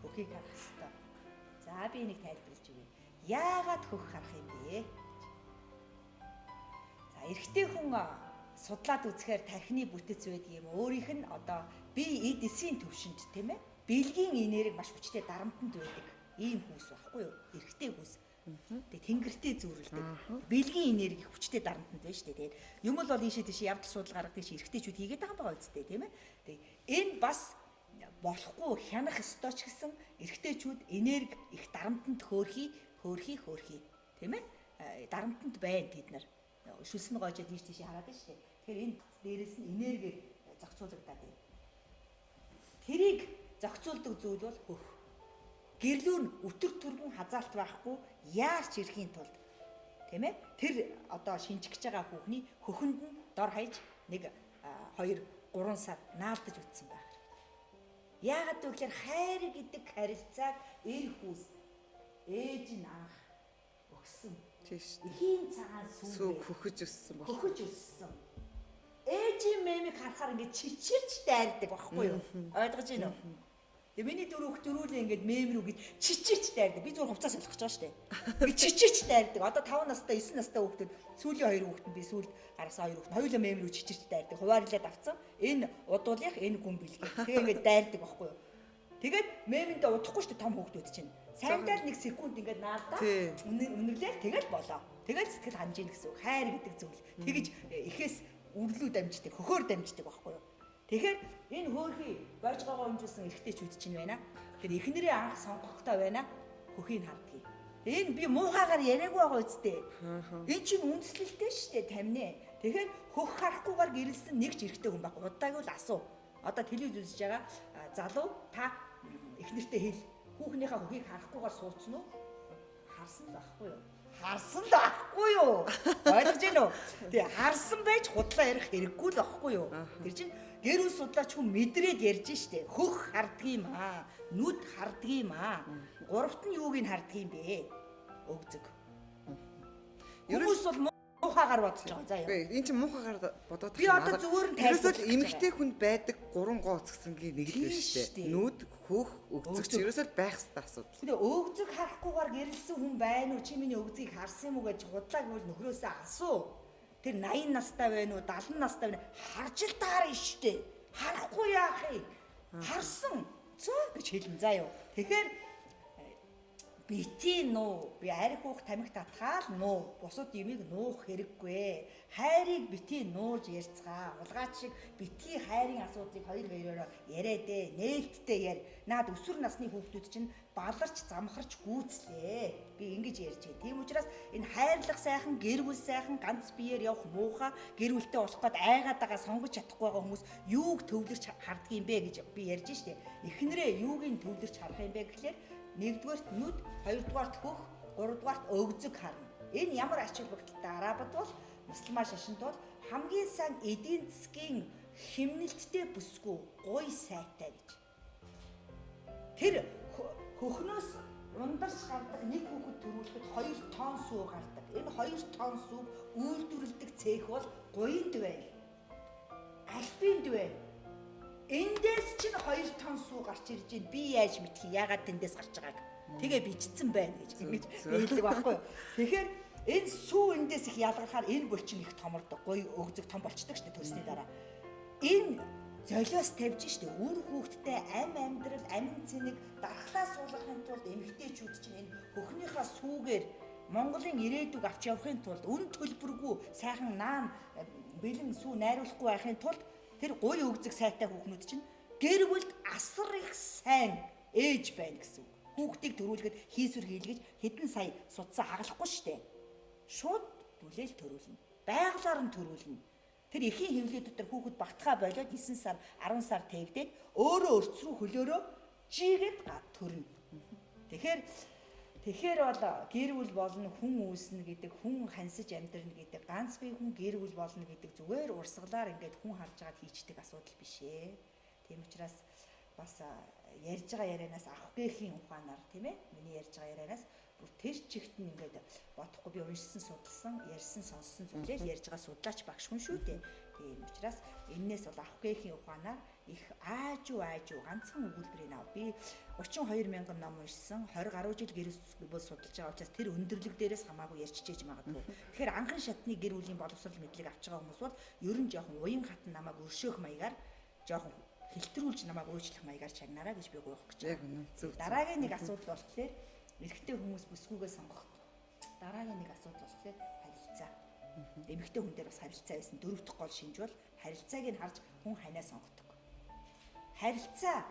Speaker 2: хөхийг харах хэрэгтэй. За би энийг тайлбарлаж өгье. Яагаад хөх харах юм бэ? За эрэгтэй хүн судлаад үзэхээр тархины бүтэц байдаг юм. Өөрийнх нь одоо бие эд эсийн төвшөнд тийм ээ. Бэлгийн энерги маш хүчтэй дарамтанд байдаг. Ийм хүүс байхгүй юу? Эрэгтэй хүүс. Тэгээ тэнгэртэй зүүрэлдэг. Бэлгийн энерги хүчтэй дарамтанд байна шүү дээ. Тэгээд юм бол ийшээ тийш явдал судал гаргадаг чи эрэгтэйчүүд хийгээд байгаа үсттэй тийм ээ. Тэгээ энэ бас болохгүй хянах ёстой ч гэсэн эрэгтэйчүүд энерги их дарамтанд хөөрхий тийм ээ. Дарамтанд байна тэд нар. Шүлсэн гоожод ийш тийш хараад байна шүү дээ. Тэгэхээр энэ дээрээс нь энерги зохицуулагдаад байна. Тэрийг зохицуулдаг зүйл бол хөх. Гэрлүү нь өтөр түргэн хазаалт байхгүй яарч ирэхийн тулд тийм ээ тэр одоо шинжигч байгаа хүүхний хөхөнд нь дор хаяж 1 2 3 сар наалдаж үтсэн байх. Яагаад гэвэл хайр гэдэг харилцааг эр хүүс ээж нь анх өгсөн.
Speaker 1: тийш.
Speaker 2: Эхийн цагаан сүүг
Speaker 1: хөхөж өссөн баг.
Speaker 2: Хөхөж өссөн. Ээжийн мемийг харахаар ингээд чичирч дайрдаг байхгүй юу? Ойлгож байна уу? Тэгээ миний дөрөвлөө ингээд мем рүү гээд чичирч дайрдаг. Би зүгээр хувцас солих гэж байгаа шүү дээ. Би чичирч дайрдаг. Одоо 5 настай 9 настай хүүхдүүд сүүлийн 2 хүүхэд би сүүлд гаргасан 2 хүүхэд хоёулаа мем рүү чичирч дайрдаг. Хуваарлаад авцсан. Энэ удуулах, энэ гүн бэлгээ. Тэгээ ингээд дайрдаг байхгүй юу? Тэгээд мемэндээ удахгүй шүү дээ том хүүхдүүд чинь. Сайндаа 1 секунд ингээд наадаа үнэрлээ тэгэл болоо. Тэгэл сэтгэл ханж ийн гэсэн үг. Хайр гэдэг зүйл. Тэгэж эхээс үрлүү дамждаг, хөхөөр дамждаг байхгүй юу? Тэгэхээр энэ хөөхий бойжгоогоо өмжүүлсэн эрэгтэйчүүд чинь байна. Тэр эхнэрээ анх сонгохдоо байна. Хөхийг хардгийг. Энэ би муухайгаар яриаггүй байгаа үсттэй. Энэ чинь үндэслэлтэй шүү дээ тамины. Тэгэхээр хөх харахгүйгээр гэрэлсэн нэг ч эрэгтэй хүн байхгүй. Удаагүй л асуу. Одоо телевиз үзэж байгаа залуу та эхнэртэй хэл хүүхнийхээ хөхийг харахгүйгээр суудсан уу? Харсан л байхгүй юу? Харсан л байхгүй юу? Ойлгож байна уу? Тий, харсан байж худлаа ярих хэрэггүй л байхгүй юу? Тэр чинь гэр бүл судлаач хүн мэдрээд ярьж штэ. Хөх хардгийм аа, нүд хардгийм аа. Гуравт нь юуг нь хардгийм бэ? Өгзөг. Хүмүүс бол муухайгаар бодож байгаа заа юу.
Speaker 1: Энэ чинь муухайгаар бодоод
Speaker 2: би одоо зүгээр нь тайлбарлаж
Speaker 1: ерөөсөө эмэгтэй хүнд байдаг 3 гооц гэсэнгийн нэг л биш үү? Нүд, хөх, өгзөг ерөөсөө байх хэвээр асуудал.
Speaker 2: Тэгээ өгзөг харахгүйгээр гэрэлсэн хүн байна уу? Чи миний өгзгийг харсан юм уу гэж худлаа гэвэл нөхрөөсөө асуу. Тэр 80 настай байна уу? 70 настай байна уу? Харж л таарна штэ. Харахгүй яах юм? Харсан. Зөө гэж хэлэн заа юу. Тэгэхээр бити нуу би арх уух тамхи татгаал нуу бусад юмыг нуух хэрэггүй. Хайрыг бити нууж ярьцгаа. Улгаач шиг бити хайрын асуудлыг хоёроо яриад нээлттэй яар. Наад өсвөр насны хүүхдүүд чинь баларч замхарч гүйцлээ. Би ингэж ярьж байна. Тийм учраас энэ хайрлах сайхан, гэр бүл сайхан, ганц биеэр явах муухай, гэр бүлтэй болох гээд айгаад байгаа сонгож чадахгүй байгаа хүмүүс юуг төвлөрч харддаг юм бэ гэж би ярьж штэ. Эхнэрээ юуг нь төвлөрч харах юм бэ гэхлээр нэгдүгээрт нүд, хоёрдугаарт хөх, гуравдугаарт өгзөг харна. Энэ ямар ач холбогдолтой арабад бол мусульман шашинд бол хамгийн сайн эдийн засгийн химнэлттэй бүсгүй гоё сайтай гэж. Тэр хөхнөөс ундарч гардаг нэг хүүхэд төрүүлэхэд 2 тонн сүү гардаг. Энэ 2 тонн сүүг үйлдвэрлэдэг цех бол гоёнд байна. Альпинд байна. Эндээс чинь 2 тонн сүү гарч ирж байна. Би яаж мэдхий яагаад тэндээс гарч байгааг. Тэгээ бичсэн байна гэж ингэж хэлдэг байхгүй юу. Тэгэхээр энэ сүү эндээс их ялгархаар энэ булчин их томордог. Гоё өгзөг том болчдөг шүү дээ төрсний дараа. Энэ золиос тавьж штэ үр хүүхдтэй амьдрал амин цэнийг дархлаа суулгахын тулд эмэгтэйчүүд чинь энэ хөхнийхээ сүүгээр Монголын ирээдүг авч явахын тулд үн төлбөргүй сайхан наан бэлэн сүү найруулахгүй байхын тулд тэр гоё өгзөг сайтай хүүхнүүд чинь гэр бүлд асар их сайн ээж байна гэсэн үг. Хүүхдийг төрүүлэхэд хийсвэр хийлгэж хэдэн сая судсан хагалахгүй штэ. Шууд бүлээл төрүүлнэ. Байгалаар нь төрүүлнэ. Тэр эхийн хөвлөд дотор хүүхэд багтахаа болоод 9 сар 10 сар тэгдээд өөрөө өрцрүү хөлөөрөө жигээд төрнө. Тэгэхээр бол гэр бүл болно хүн үүснэ гэдэг, хүн хансаж амьдрна гэдэг, ганц бие хүн гэр бүл болно гэдэг зүгээр урсгалаар ингээд хүн харж байгаад хийчдэг асуудал биш ээ. Тийм учраас бас ярьж байгаа ярианаас авах гээхийн ухаанаар тийм ээ. Миний ярьж байгаа ярианаас бүр тэр чигт нь ингээд бодохгүй би уншсан, судалсан, ярьсан, сонссон зүйлээ ярьж байгаа судлаач багш хүн шүү дээ. Тийм учраас энээс бол авах гээхийн ухаанаар их аажуу ганцхан өгүүлбэрийг ав. Би 32 мянган ном уншсан, 20 гаруй жил гэр бүл судалж байгаа учраас тэр өндөрлөг дээрээс хамаагүй ярьчихэж магадгүй. Тэгэхээр анхан шатны гэр бүлийн боловсрол мэдлэг авч байгаа хүмүүс бол ер нь жоохон уян хатан намайг өршөөх маягаар жоохон хэлтрүүлж намайг өөрчлөх маягаар чагнараа гэж би гуйх гэж байна. Дараагийн нэг асуудал болохоор эрэгтэй хүмүүс бүсгүйгээ сонгох. Дараагийн нэг асуудал болохоор харилцаа. Эмэгтэй хүн дээр бас харилцаа байсан. Дөрөв дэх гол шинж бол харилцааг нь харж хүн ханаа сонгодог. Харилцаа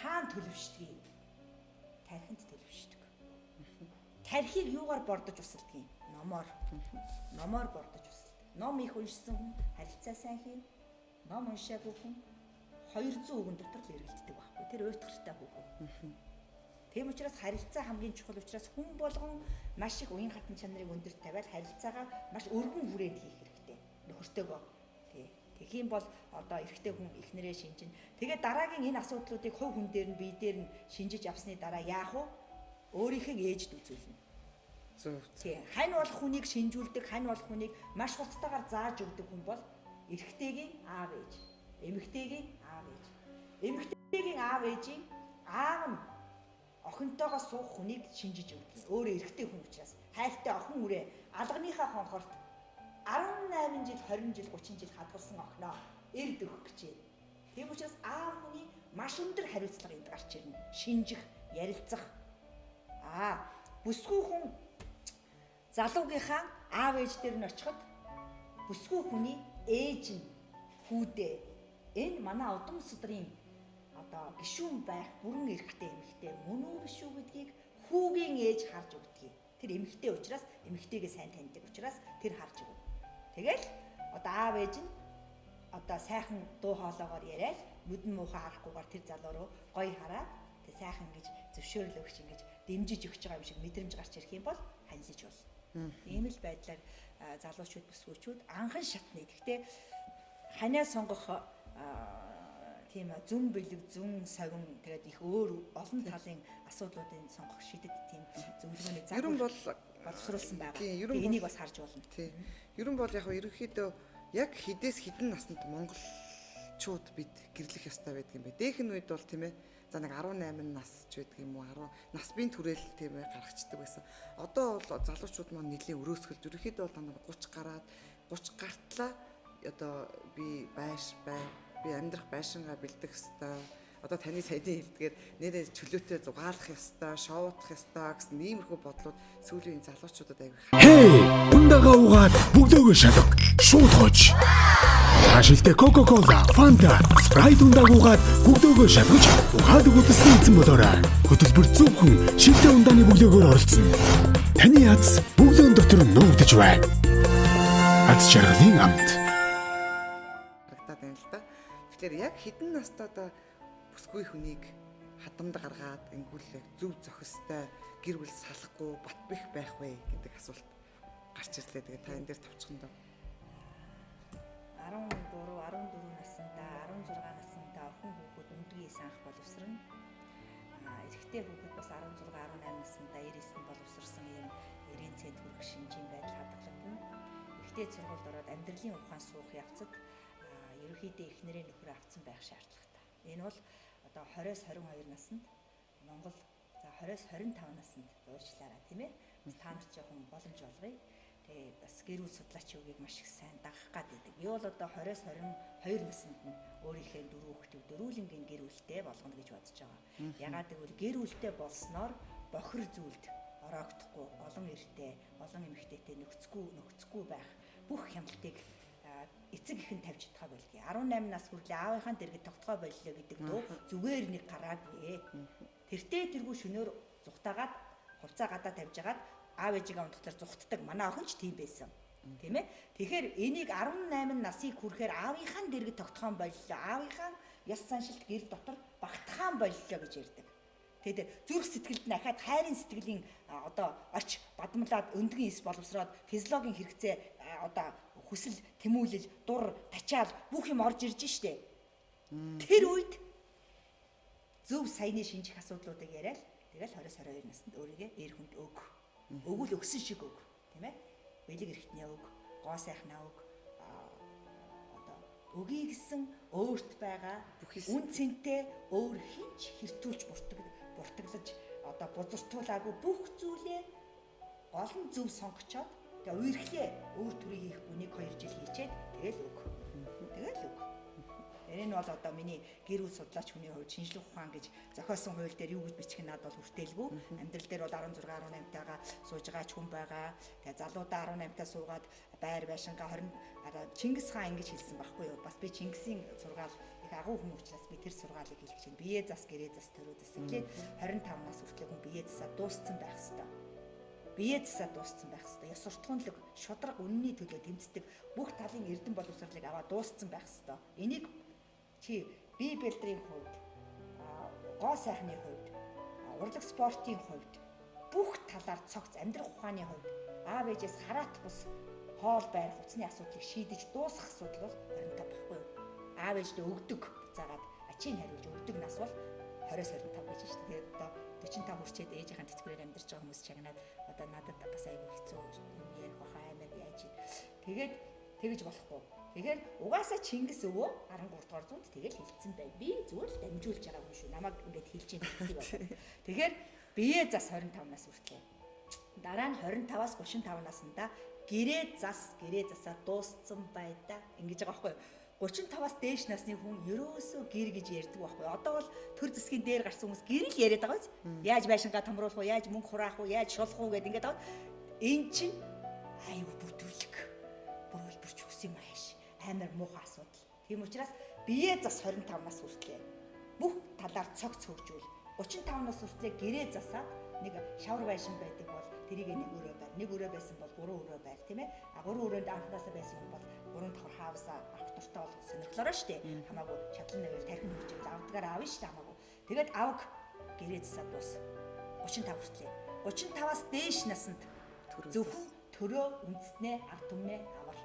Speaker 2: хаана төлөвшдөг юм? Тархинд төлөвшдөг. Тархийг юугаар бордож усалдаг юм? Номоор бордож усалдаг. Ном их уншсан хүн харилцаа сайн хийн. Ном уншаагүй хүн 200 үгэн дотор л эргэлддэг байхгүй. Тэр уйтгартай хүүхэн. Тийм учраас харилцаа хамгийн чухал учраас хүн болгон маш их уян хатан чанарыг өндөрт тавиад харилцаагаа маш өргөн хүрээнд хийх хэрэгтэй. Нөхөртөөгөө. Тэгхийн бол одоо эрэгтэй хүн эхнэрээ шинжин. Тэгээд дараагийн энэ асуудлуудыг хувь хүн дээр нь бие дээр нь шинжиж авсны дараа яах вэ? Өөрийнхөө ээжд үзүүлнэ. Тийм. Хань болох хүнийг шинжүүлдэг, хань болох хүнийг маш хурцтайгаар зааж өгдөг хүн бол эрэгтэйгийн аав ээж. Эмэгтэйгийн аав ээж. Эмэгтэйгийн аав ээжийн аав нь охинтойгоо суух хүнийг шинжиж өгдөг. Өөрөө эрэгтэй хүн учраас хайртай охин үрээ алганыхаа хонхорт 18 жил, 20 жил, 30 жил хадгалсан охиноо эрд өгөх гэж байна. Тийм учраас аав хүний маш өндөр хариуцлага энд гарч ирнэ. Шинжих, ярилцах. Бүсгүй хүн залуугийнхаа аав ээж дээр нь очиход бүсгүй хүний ээж нь хүүдээ. Энэ манай удам судрын одоо гишүүн байх бүрэн эрэгтэй эмэгтэй мөн үү биш үү гэдгийг хүүгийн ээж харж өгдөг. Тэр эмэгтэй учраас эмэгтэйгээ сайн таньдаг учраас тэр харж өгнө. Тэгэл одоо аав ээж нь одоо сайхан дуу хоолоогоор яриад нүдэн муухай харахгүйгээр тэр залуу руу гоё хараад тэг сайхан гэж зөвшөөрөл өгч ингэж дэмжиж өгч байгаа юм шиг мэдрэмж гарч ирэх юм бол ханилж болно. Ийм л байдлаар залуучууд бүсгүүчүүд анхан шатны. Гэхдээ ханаа сонгох тийм зүн бэлэг зүн совин тэгээд их өөр олон талын асуудлуудын сонгох шидэд тийм зөвлөгөөний зам ер нь бол боловсруулсан байгаа. Энийг бас харж болно.
Speaker 1: Тийм. Ер нь бол яг ерөнхийдөө яг хідээс хідэн наснд монголчууд бид гэрлэх ёстой байдаг юм бэ. Дээхэн үед бол тийм ээ за нэг 18 нас ч байдаг юм уу 10 насбын түрээл тийм ээ гаргацдаг байсан. Одоо бол залуучууд маань нэлийн өрөөсгөлж ерөнхийдөө бол 30 гараад 30 гартлаа одоо би амьдрах байшингаа бэлдэх ёстой. одоо таны саяны хэлдгээр нэрээ чөлөөтэй зугаалах ёстой, шоудах ёстой гэсэн иймэрхүү бодлууд сүүлийн залуучуудад аягүй.
Speaker 3: Хей, ундагаа угаад бүгдөө шалга. Шууд хож. Ашигтай Coca-Cola, Fanta, Sprite ундааг угаад бүгдөө шалгаж ухаад өгөхөсний эзэн болоорой. Хөтөлбөр зөвхөн шилдэг ундааны бүлээгөөр оролцсон. Таны аз бүлээн дотор нуугдж байна. Аз жаргалын амт.
Speaker 1: Харагдаад байна л да. Тэгэхээр яг хэдэн настай одоо бүсгүй хүнийг хадамд гаргаад ингүүлээ зөв зохистой гэр бүл салахгүй бат бэх байх вэ гэдэг асуулт гарч ирлээ. Тэгээ та энэ дээр товчхондоо
Speaker 2: 13, 14 наснда, 16 наснда охин хүүхэд өндгийн санх боловсрон. Эрэгтэй хүүхэд бас 16, 18 наснда 99-нд боловсрсон юм 90 цент хүрэх шинжийн байдал хадгалагдана. Эрэгтэй сургуульд ороод амьдралын ухаан суух явцад ерөнхийдөө их нэрийн нөхөр авцсан байх шаардлагатай. Энэ бол одоо 20-22 наснд Монгол за 20-25 наснд уучлаарай тийм ээ. Та нарт жоохон боломж олгоё. Тэгээ бас гэр бүл судлаач үгийг маш их сайн дагах гад байдаг. Би бол одоо 20-22 наснд нь өөрийнхөө дөрөв хүүхдийг дөрүүлэнгийн гэр бүлтэй болгоно гэж бодож байгаа. Ягаад гэвэл гэр бүлтэй болсноор бохир зүйлд ороогдохгүй, олон эртээ, олон эмэгтэйтэй нөхцөхгүй байх бүх хяналтыг эцэг ихэн тавьж чадхаа болдгийг. 18 нас хүртэл аавынхаа дэргэд тогтгоо боллоо гэдэг дөө зүгээр нэг гараагүй. Тэртээ тэргүй шөнөөр зүхтаагаад хувцаа гадаа тавьж агаад аав ээжигээ унтахлаар зүхтдаг. Манай охин ч тийм байсан. Тийм ээ. Тэгэхээр энийг 18 насыг хүрэхээр аавынхаа дэргэд тогтгоон боллоо. Аавынхаа яс заншилт гэр дотор багтахаан боллоо гэж ярьдаг. Тэгээд зүрх сэтгэлд нь ахаад хайрын сэтгэлийн одоо орч бадамлаад өндгийн эс боловсроод физиологийн хэрэгцээ одоо хүсэл тэмүүлэл дур тачаал бүх юм орж ирж штэ. Тэр үед зөв саяны шинжих асуудлуудыг яриад тэгэл 20-22 наснд өөрийгөө эр хүнд өг. Өгөл өгсөн шиг өг, тийм ээ? Бэлэг эрхтний өг, гоо сайхнаа өг. Одоо өгийг гэсэн өөрт байгаа үн цэнтэй өөр хинч хэртүүлж буртаглаж одоо бузартуулаагүй бүх зүйлээ гол нь зөв сонгочоод тэгээ үерхлээ өөр төрийг хийхгүй 1-2 жил хийчээд тэгэл өг. Тэгэл өг. Энэ нь бол одоо миний гэр бүл судлаач хүний хувьд шинжлэх ухаан гэж зохиосон хууль дээр юу гэж бичих нь надад бол хүртээлгүй. Амьдрал дээр бол 16, 18-тайгаа сууж байгаа ч хүн байгаа. Тэгээ залуудаа 18-таа суугаад байр байшингаа 20 Чингис хаан ингэж хэлсэн байхгүй юу? Бас би Чингисийн сургаал их агуу хүн учраас би тэр сургаалыг хэлэх чинь бие зас, гэрээ зас, төрөө зас гэхлээр 25 нас хүртэл хүн бие засаа дууссан байх хэвээр. Бие засаа дууссан байх хэвээр. Ёс суртахуунлаг, шудраг үнний төлөө тэмцдэг бүх талын эрдэм боловсролыг аваад дууссан байх хэвээр. Энийг чи бие бэлтрийн хувьд, гоо сайхны хувьд, урлаг спортын хувьд бүх талаар цогц амьдрах ухааны хувьд аав ээжээс хараат бус хоол байр хувцсны асуудлыг шийдэж дуусгах асуудал бол 25 байхгүй юу? Аав ээждээ өгдөг буцаагаад ачийг хариулж өгдөг нас бол 20-25 гэж шүү дээ. Тэгээд одоо 45 хүрчээд ээжийнхэн тэтгэврээр амьдарч байгаа хүмүүс чагнаад одоо надад бас айгүй хэцүү юм ярих баха аймаг яаж. Тэгээд тэгэж болохгүй. Тэгэхээр угаасаа Чингис өвөө 13 дугаар зуунд тэгэл хэлсэн бай. Би зүгээр л дамжуулж байгаа юм шүү. Намайг ингээд хэлж байгаа. Тэгэхээр бие зас 25 нас хүртлээ. Дараа нь 25-аас 35 наснда гэрээ засаа дууссан бай да. Ингэж байгаа байхгүй юу? 35-аас дээш насны хүн ерөөсөө гэр гэж ярьдаг байхгүй юу? Одоо бол төр засгийн дээр гарсан хүмүүс гэр л яриад байгаа биз? Яаж байшингаа томруулах уу, яаж мөнгө хураах уу, яаж шулах уу гэдэг ингээд байгаа. Энд чинь аюу бүдрүүлэг. Бүрүүлбэрч хүс юм ааш. Амар муухай асуудал. Тийм учраас бие зас 25 нас хүртлээ. Бүх талаар цогц хөгжүүл. 35 нас хүртлээ гэрээ засаад нэг шавар байшин байдаг бол тэрийг нэг өрөө байр. Нэг өрөө байсан бол 3 өрөө байр, тийм ээ? 3 өрөөнд анхнаасаа байсан хүн бол 3 давхар хаавсаа авах дуртай болох сонирхлоороо штэ. Хамаагүй шатлан нэвэл тархин хөгжүүл авдгаар аавна штэ хамаагүй. Тэгээд авг гэрээ засаад дуус. 35 хүртлээ. 35-аас дээш наснд зөвхөн төрөө үндэснээ ард түмнээ авар.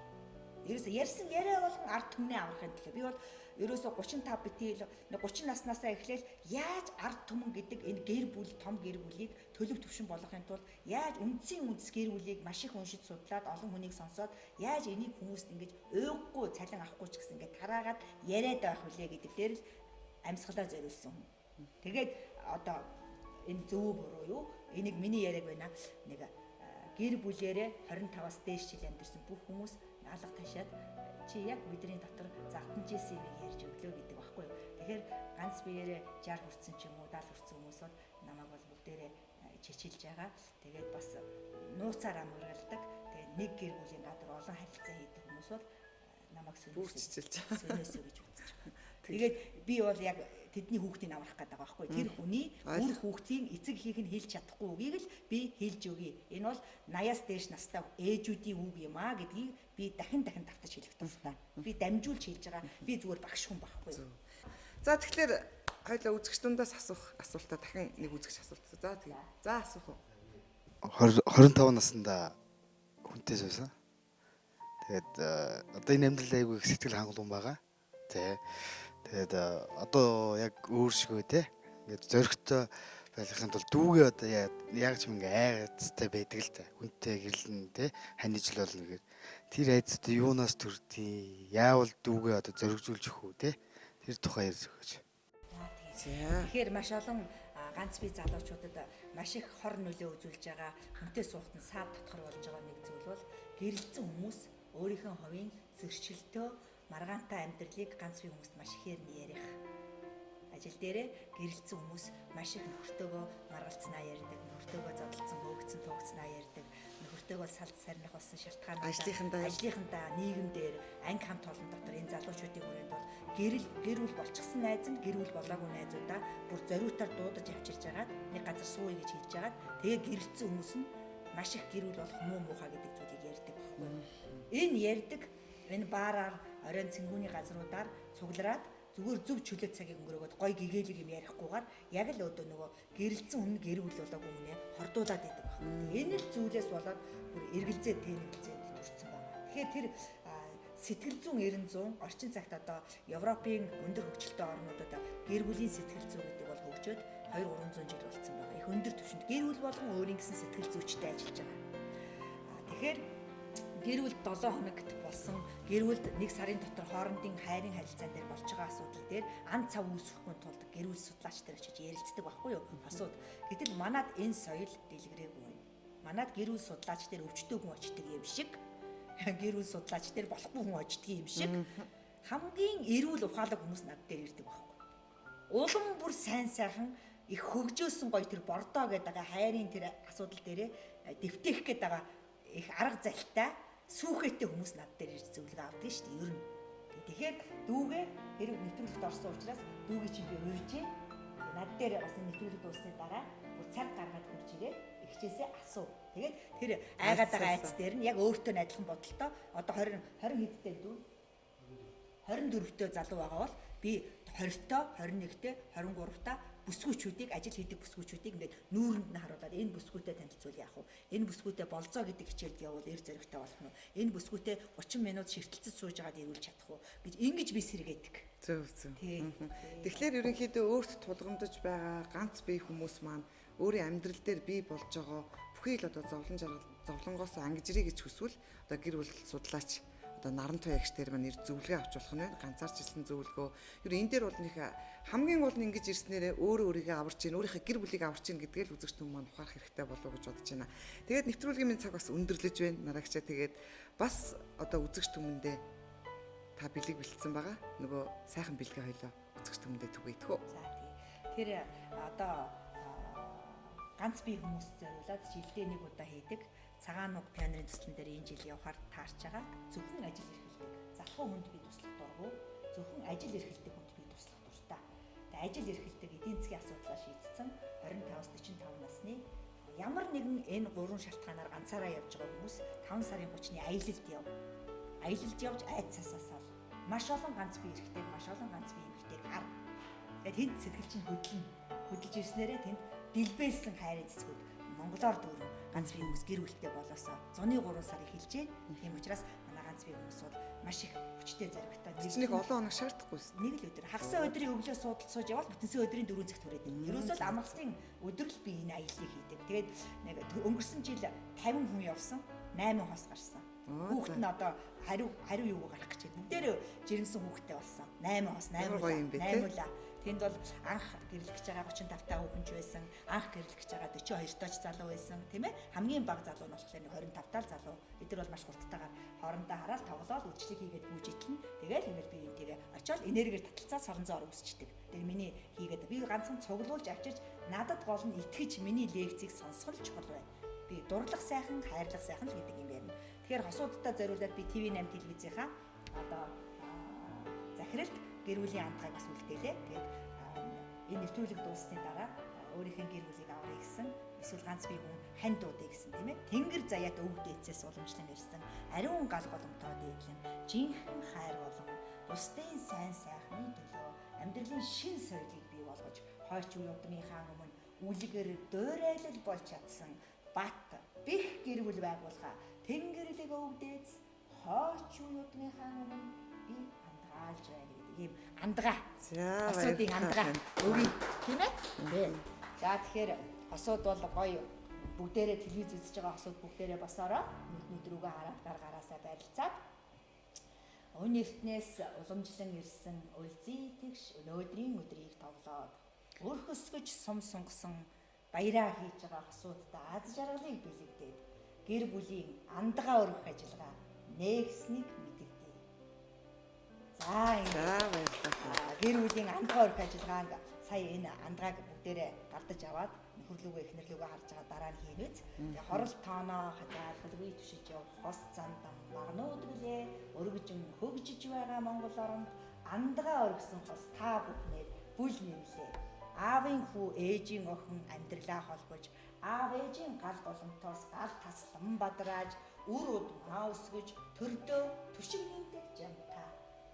Speaker 2: Ерөөсө ярьсан яриа болгон ард түмнээ аврахын төлөө. Би бол ерөөсө 35 битий 30 наснаасаа эхлээл яаж ард түмэн гэдэг энэ гэр бүл том гэр бүлийг төлөв төвшин болгохын тулд яаж үндсийн гэр бүлийг маш их уншиж судлаад олон хүнийг сонсоод яаж энийг хүмүүст ингэж өөхгүй цалин авахгүй ч гэсэн ингэж тараагаад яриад байх үлээ гэдэг дээр л амьсгалаа зориулсан хүн. Тэгээд одоо энэ зөв буруу юу? Энийг миний яриаг байна. Нэг гэр бүлээрээ 25-аас дээш жил амьдэрсэн бүх хүмүүс алга ташаад чи яг бидний дотор завтан жийсийг ярьж өглөө гэдэг баггүй юу. Тэгэхээр ганц биеэрээ 60 хүрсэн ч юм уу 70 хүрсэн хүмүүс бол намайг бол бүгдээрээ чичилж байгаа. Тэгээд бас нууцаар амгаргалдаг. Тэгээд нэг гэр бүлийн гадар олон харилцаа хийдэг хүмүүс бол намайг
Speaker 1: Бүрчилж
Speaker 2: сөнөөсөө гэж үзэж байгаа. Тэгээд би бол яг тэдний хүүхдийг аврах гэдэг байгаа байхгүй. Тэр хүний бүр хүүхдийн эцэг эхийг нь хэлж чадахгүй үгийг л би хэлж өгье. Энэ бол 80-аас дээш настай ээжүүдийн үг юм аа гэдгийг би дахин давтаж хэлэх туфтаа. Би дамжуулж хэлж байгаа. Би зүгээр багш хүн байхгүй.
Speaker 1: За тэгэхээр хоёлаа үзэгч дундаас асуух асуултаа дахин нэг үзэгч асуулт. За тийм. За асуух уу.
Speaker 4: 25 наснда хүнтэй суусан. Тэгээд одоо энэ амьдрал айгүй их сэтгэл хангалуун байгаа. Тэгээд одоо яг өөр шигөө те. Ингээд зөрөгтэй байхын тулд дүүгээ одоо яг ч ингээ айцтай байдаг л та. Хүнтэй гэрлэн те. Хань жил болно гэхээр тэр айцтай юунаас төрдгийг яавал дүүгээ одоо зөрөгжүүлж өгөх үү те. Тэр тухай ярьж өгөөч.
Speaker 2: Тэгэхээр маш олон ганц бие залуучуудад маш их хор нөлөө үзүүлж байгаа хүнтэй суухад саад татхар болж байгаа нэг зүйл бол гэрэлцэн хүмүүс өөрийнхөө хувийн зөрчилтөө маргаантай амьдралыг ганц бие хүмүүст маш ихээр ярих. Ажил дээрээ гэрэлцэн хүмүүс маш их нөхөртөөгөө маргалцнаа ярьдаг, нөхөртөөгөө зодолцсон, хөөгцөн тугцнаа ярьдаг, нөхөртөөгөө салт сарних болсон шалтгаанаар ажлынхандаа нийгэмдэр анги хамт олон дотор энэ залуучуудын хүрээнд бол гэр бүл болчихсон найз нь гэр бүл болоогүй найзуудаа бүр зориутаар дуудаж авчирж агаад нэг газар сууя гэж хэлж агаад тэгээ гэрэлцэн хүмүүс нь маш их гэр бүл болох муу муухай гэдэг зүйлийг ярьдаг байхгүй. Энэ ярьдаг энэ баараар оройн цэнгүүний газруудаар цуглараад зүгээр зөв чөлөө цагийг өнгөрөөгд гой гэгээлэг юм ярихгүйгээр яг л өөдөө нөгөө гэрэлцэн хүн гэр бүл болоогүй хүнээ хордуулаад идэг байна. Энэ л зүйлээс болоод бүр эргэлзээ тэнэглзээд төрсэн байна. Тэгэхээр тэр сэтгэл зүйн 900 орчин цагт одоо Европын өндөр хөгжилтэй орнуудад гэр бүлийн сэтгэл зүй гэдэг бол хөгжөөд 200-300 жил болсон байна. Их өндөр түвшинд гэр бүл болгон өөрийн гэсэн сэтгэл зүйчтэй ажиллаж байгаа. Тэгэхээр гэр бүл 7 хоногт болсон гэр бүлд нэг сарын дотор хоорондын хайрын харилцаан дээр болж байгаа асуудал дээр ан цав үүсгэхгүй тулд гэр бүл судлаач нар очиж ярилцдаг байхгүй юу? Асууд. Гэтэл манад энэ соёл дэлгэрээгүй байна. Манад гэр бүл судлаач нар өвчтөй хүн очдөг юм шиг гэр бүл судлаач нар болохгүй хүн очдөг юм шиг хамгийн эрүүл ухаалаг хүмүүс над дээр ирдэг байхгүй. Улам бүр сайн сайхан их хөгжөөсөн гоё тэр бордоо гэдэг хайрын тэр асуудал дээрээ дэвтэх гээд байгаа их арга залтай сүүхэттэй хүмүүс над дээр ирж зөвлөгөө авдаг шүү дээ ер нь. Тэгэхээр дүүгээ хэрэг нэвтрүүлэгт орсон учраас дүүгээ чи би уйжээ. Над дээр бас нэвтрүүлэг дуусны дараа бүр цаг гаргаад хурж ирээ. Ихчээсээ асуу. Тэгээд тэр айгаад байгаа айц дээр нь яг өөртөө адилхан бодолтой одоо 20 хэдтэй дүү 24-т залуу байгаа бол би 20-т 21-т 23-та бүсгүүчүүдийг ажил хийдэг бүсгүүчүүдийг ингээд нүүрэнд нь харуулад энэ бүсгүүтэй танилцуул яах вэ? Энэ бүсгүүтэй болзоо гэдэг хичээлд явуул эр зоригтой болох нь. Энэ бүсгүүтэй 30 минут ширтэлцэж сууж агаад ирүүл чадах уу гэж ингэж би сэргээдэг.
Speaker 1: Зөв. Тэгэхээр ерөнхийдөө өөрт тулгамдж байгаа ганц бие хүмүүс маань өөрийн амьдрал дээр бий болж байгаа бүхий л одоо зовлонгоос ангижрий гэж хүсвэл одоо гэр бүл судлаач одоо наран туягч дээр маань зөвлөгөө авч болох нь байна. Ганцаарч ирсэн зөвлөгөө. Юу энэ дээр бол нэг хамгийн гол нь ингэж ирснээрээ өөрийгөө аварч ийн, өөрийнхөө гэр бүлийг аварч ийн гэдгээ л үзэгч хүмүүс маань ухаарах хэрэгтэй болов гэж бодож байна. Тэгээд нэвтрүүлгийн минь цаг бас өндөрлөж байна. Нарагчаа тэгээд бас одоо үзэгч хүмүүндээ та бэлэг бэлдсэн байгаа. Нөгөө сайхан бэлгээ хоёлоо үзэгч хүмүүндээ түгээдэх үү.
Speaker 2: За тий. Тэр одоо ганц бие хүмүүс зориулаад жилдээ нэг удаа хийдэг. Цагаан нуг пианерын төслөн дээр энэ жил явахаар таарч байгаа. Зөвхөн ажил эрхэлдэг. Залхуу хүнд би туслах дурггүй. Зөвхөн ажил эрхэлдэг хүнд би туслах дуртай. Тэгээ ажил эрхэлдэг эдийн засгийн асуудлаа шийдсэн 25-45 насны ямар нэгэн энэ гурван шалтгаанаар ганцаараа явж байгаа хүмүүс 5 сарын 30-ны аялалд яв. Аялалд явж айц цасаасаал маш олон ганц бие эрхтэйг, маш олон ганц бие эмэгтэйг хар. Тэгээд тэнд сэтгэл чинь хөдөлж ирснээрээ тэнд дэлбэлсэн хайрын цэцгүүд монголоор дүүрэн ганц бие хүмүүс гэр бүлтэй болоосоо зуны 3 сар эхэлжээ. Тийм учраас манай ганц бие хүмүүс бол маш их хүчтэй зоригтой.
Speaker 1: Нэг олон хоног шаардахгүйс.
Speaker 2: Нэг л өдөр хагасаа өдрийн өглөө суудалж сууж явал бүтэнсээ өдрийн 4 цагт хүрээд байна. Ерөөсөө л амралтын өдөр л би энэ аяллыг хийдэг. Тэгээд нэг өнгөрсөн жил 50 хүн явсан, 8 хос гарсан. Хүүхэд нь одоо хариу юу гарах гэж байна. Бүгдээр жирэмсэн хүүхэдтэй болсон. 8 хос, 8 ула. Тэнд бол анх гэрлэж байгаа 35 та хүүхэн ч байсан, анх гэрлэж байгаа 42 таач залуу байсан, тийм ээ? Хамгийн бага залуу нь болохоор 25 таа залуу. Эдгээр бол маш хурдтайгаар хоорондоо хараад тоглоод үйлчлэг хийгээд гүйж итлэн. Тэгээд ингээл би энтэйгээ очиод энергиэр таталцаад соронзоор үсчдэг. Тэр миний хийгээд би ганцхан цуглуулж авчиж надад гол нь итгэж миний лекцийг сонсгол чухал байна. Би дурлах сайхан, хайрлах сайхан л гэдэг юм байна. Тэгэхээр хосуудтай зориулаад би TV8 телевизийнхаа одоо захиралд гэр бүлийн амтгайг бас үлдээлээ. Тэгээд энэ нэвтрүүлэг дууссаны дараа өөрийнхөө гэр бүлийг аврах гэсэн эсвэл ганц бие хүн хань дуудъя гэсэн тийм ээ. Тэнгэр заяат өвөг дээдсээс уламжлан ирсэн ариун гал голомтоо дээдлэн жинхэнэ хайр болон бусдын сайн сайхны төлөө амьдралын шин соёлыг бий болгож хойч үе удмынхаа өмнө үлгэр дуурайлал болж чадсан бат бих гэр бүл байгуулахаа Тэнгэрлэг өвөг дээдс хойч үе удмынхаа өмнө би андгаалж байна гэдэг ийм андгаа.
Speaker 1: За
Speaker 2: Хосуудын андгаа өвий тийм ээ. За тэгэхээр хосууд бол гоё бүгдээрээ телевиз үзэж байгаа хосууд бүгдээрээ босоороо нүд рүүгээ хараад гар гараасаа барилцаад өн эртнээс уламжлан ирсэн үлзий тэгш өнөөдрийн өдрийг тоглоод өрхөсгөж сум сунгасан баяраа хийж байгаа хосуудтай аз жаргалыг бэлэгдээд гэр бүлийн андгаа өргөх ажиллагаа нэгснийг мэдэгдэв. За
Speaker 1: баярлалаа.
Speaker 2: гэр бүлийн андгаа өргөх ажиллагааг сая энэ андгааг бүгдээрээ гардаж аваад нөхөрлөгөө эхнэрлөгөө харж байгаа дараа нь хийнэ үз. Тэгээ хорол тооноо хазаалгалгүй түшиж явах хос цандам багнууд гэлээ өргөжин хөгжиж байгаа Монгол оронд андгаа өргөсөн хос та бүхнээр бүл нэрлээ. Аавын хүү ээжийн охин амьдралаа холбож аав ээжийн гал голомтоос гал таслан бадрааж үр удмаа өсгөж төрдөө түшиг нэмдэг жамта.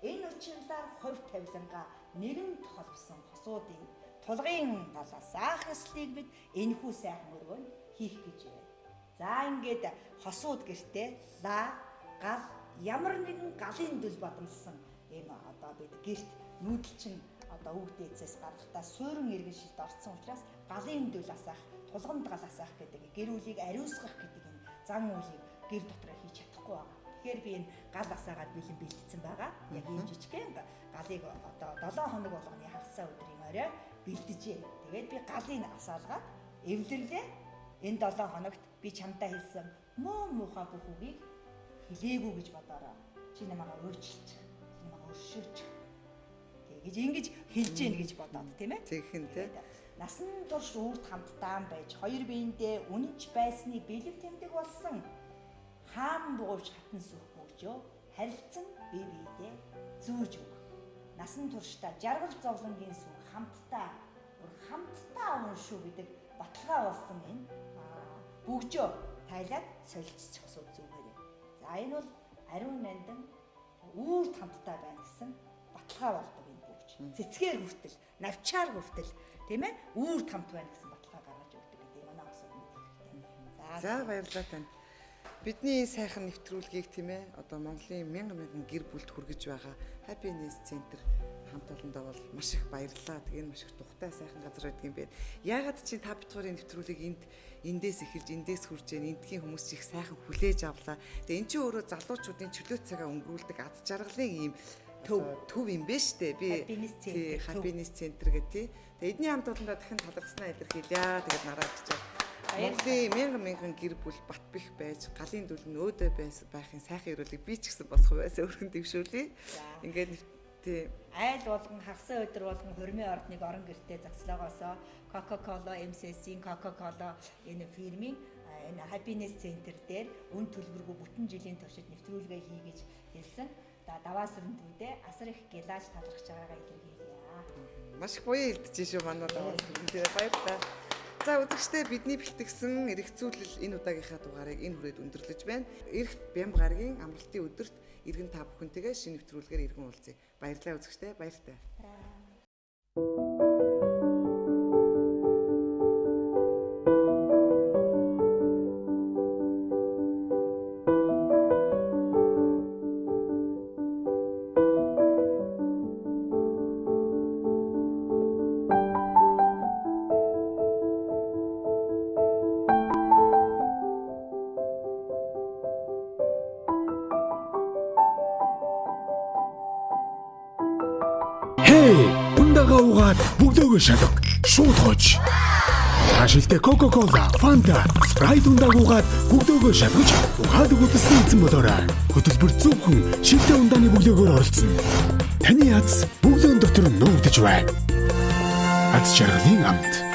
Speaker 2: Энэ учирлаар хувь тавилангаа нэгэн толбсон хосуудын тулгын галаас аах ёслыг бид энэхүү сайхан өргөнд хийх гэж байна. За ингээд хосууд гэртээ ла гал ямар нэгэн галын дүл бадамсан энэ одоо бид гэрт нүүдэлчин одоо өвөг дээдсээс гаргалтаа суурин иргэн шилд орцсон учраас галын дүл асаах, тулганд гал асаах гэдэг гэр бүлийг ариусгах гэдэг энэ зан үйлийг гэр дотроо хийж чадахгүй байна. Тэгэхээр би энэ гал асаагаад бэлэн бэлдсэн байгаа. Яг энэ жижигхэн галыг одоо 7 хоног болгоны хагасаа өдрийн орой бэлдэжээ. Тэгээд би галыг асаалгаад эвлэрлээ. Энэ 7 хоногт би чамтай хэлсэн муу муухай бүх үгийг хэлээгүй гэж бодоорой. Чи намайг өөрчилж, намайг өршөөж. Тэгэж ингэж хэлж гин гэж бодоод тийм ээ.
Speaker 1: Тэгхэн тий.
Speaker 2: Насан турш үрд хамтдаа байж хоёр биендээ үнэнч байсны бэлэг тэмдэг болсон. Хаан бугууч хатан сүх бөгжөө харилцан бие биедээ зүүж өг. Насан туршдаа жаргал зовлонгийн сүх хамтдаа уншуу гэдэг баталгаа болсон энэ бөгжөө тайлаад солилцох асуудал зүгээрээ. За энэ бол ариун нандин үрд хамтдаа байна гэсэн баталгаа болдог энэ бөгж. Цэцгээр хүртэл, навчаар хүртэл тийм ээ үрд хамт байна гэсэн баталгаа гаргаж өгдөг гэдэг манай осод мэд хэрэгтэй.
Speaker 1: За баярлалаа тань. Бидний сайхан нэвтрүүлгийг тийм ээ одоо Монголын мянган гэр бүлд хүргэж байгаа Happiness Center хамт олондоо бол маш их баярлалаа. Тэгээ маш их тухтай сайхан газар байдаг юм байна. Яагаад чи 5 дахь нэвтрүүлгийг эндээс эхэлж эндээс хурж जैन эндхийн хүмүүс их сайхан хүлээж авлаа. Тэгээ эн чинь өөрөө залуучуудын чөлөө цагаа өнгөрүүлдэг аз жаргалын ийм төв юм байна штэ. Би Happiness Center гэх тий. Тэгээ эдний хамт олондоо дахин талархснаа илэрхийлье. Тэгээд нараа бичээ. Монголын мянган гэр бүл бат бих байж галын дүл нь өөдөө байхын сайхан өрөөлийг би ч гэсэн босох байсаа өрхөн дэвшүүлье. Ингээд тий
Speaker 2: айл болгон хагас өдөр болгон хөрмийн ордныг орон гэртээ загслоогоосоо Coca-Cola MCS-ийн Coca-Cola энэ фирмийн энэ Happiness Center дээр үн төлбөргүй бүтэн жилийн туршид нэвтрүүлгээ хий гэж хэлсэн. Даваасрантүүдээ асар их гилаж талархж байгаагаа илэрхийлье.
Speaker 1: Маш их буян илдэж шүү манай даваасрантудээ баярлалаа. За үзэгчдээ бидний бэлтгэсэн эргэцүүлэл энэ удаагийнхаа дугаарыг энэ хүрээд өндөрлөж байна. Ирэх Бямб гарагийн амралтын өдөрт иргэн та бүхэнтэйгээ шинэ нэвтрүүлгээр иргэн уулзъя. Баярлалаа үзэгчдээ. Баяртай.
Speaker 3: уугаад бүгдөө шалга. Шууд хож. Ашигтай Coca-Cola, Fanta, Sprite ундааг уугаад бүгдөө шалгаж ухаад өгүүлсэн эзэн болоорой. Хөтөлбөр зөвхөн шилдэг ундааны бүлээгөөр оролцсон. Таны аз бүгдөө дотор нуугдж байна. Аз жаргалын амт.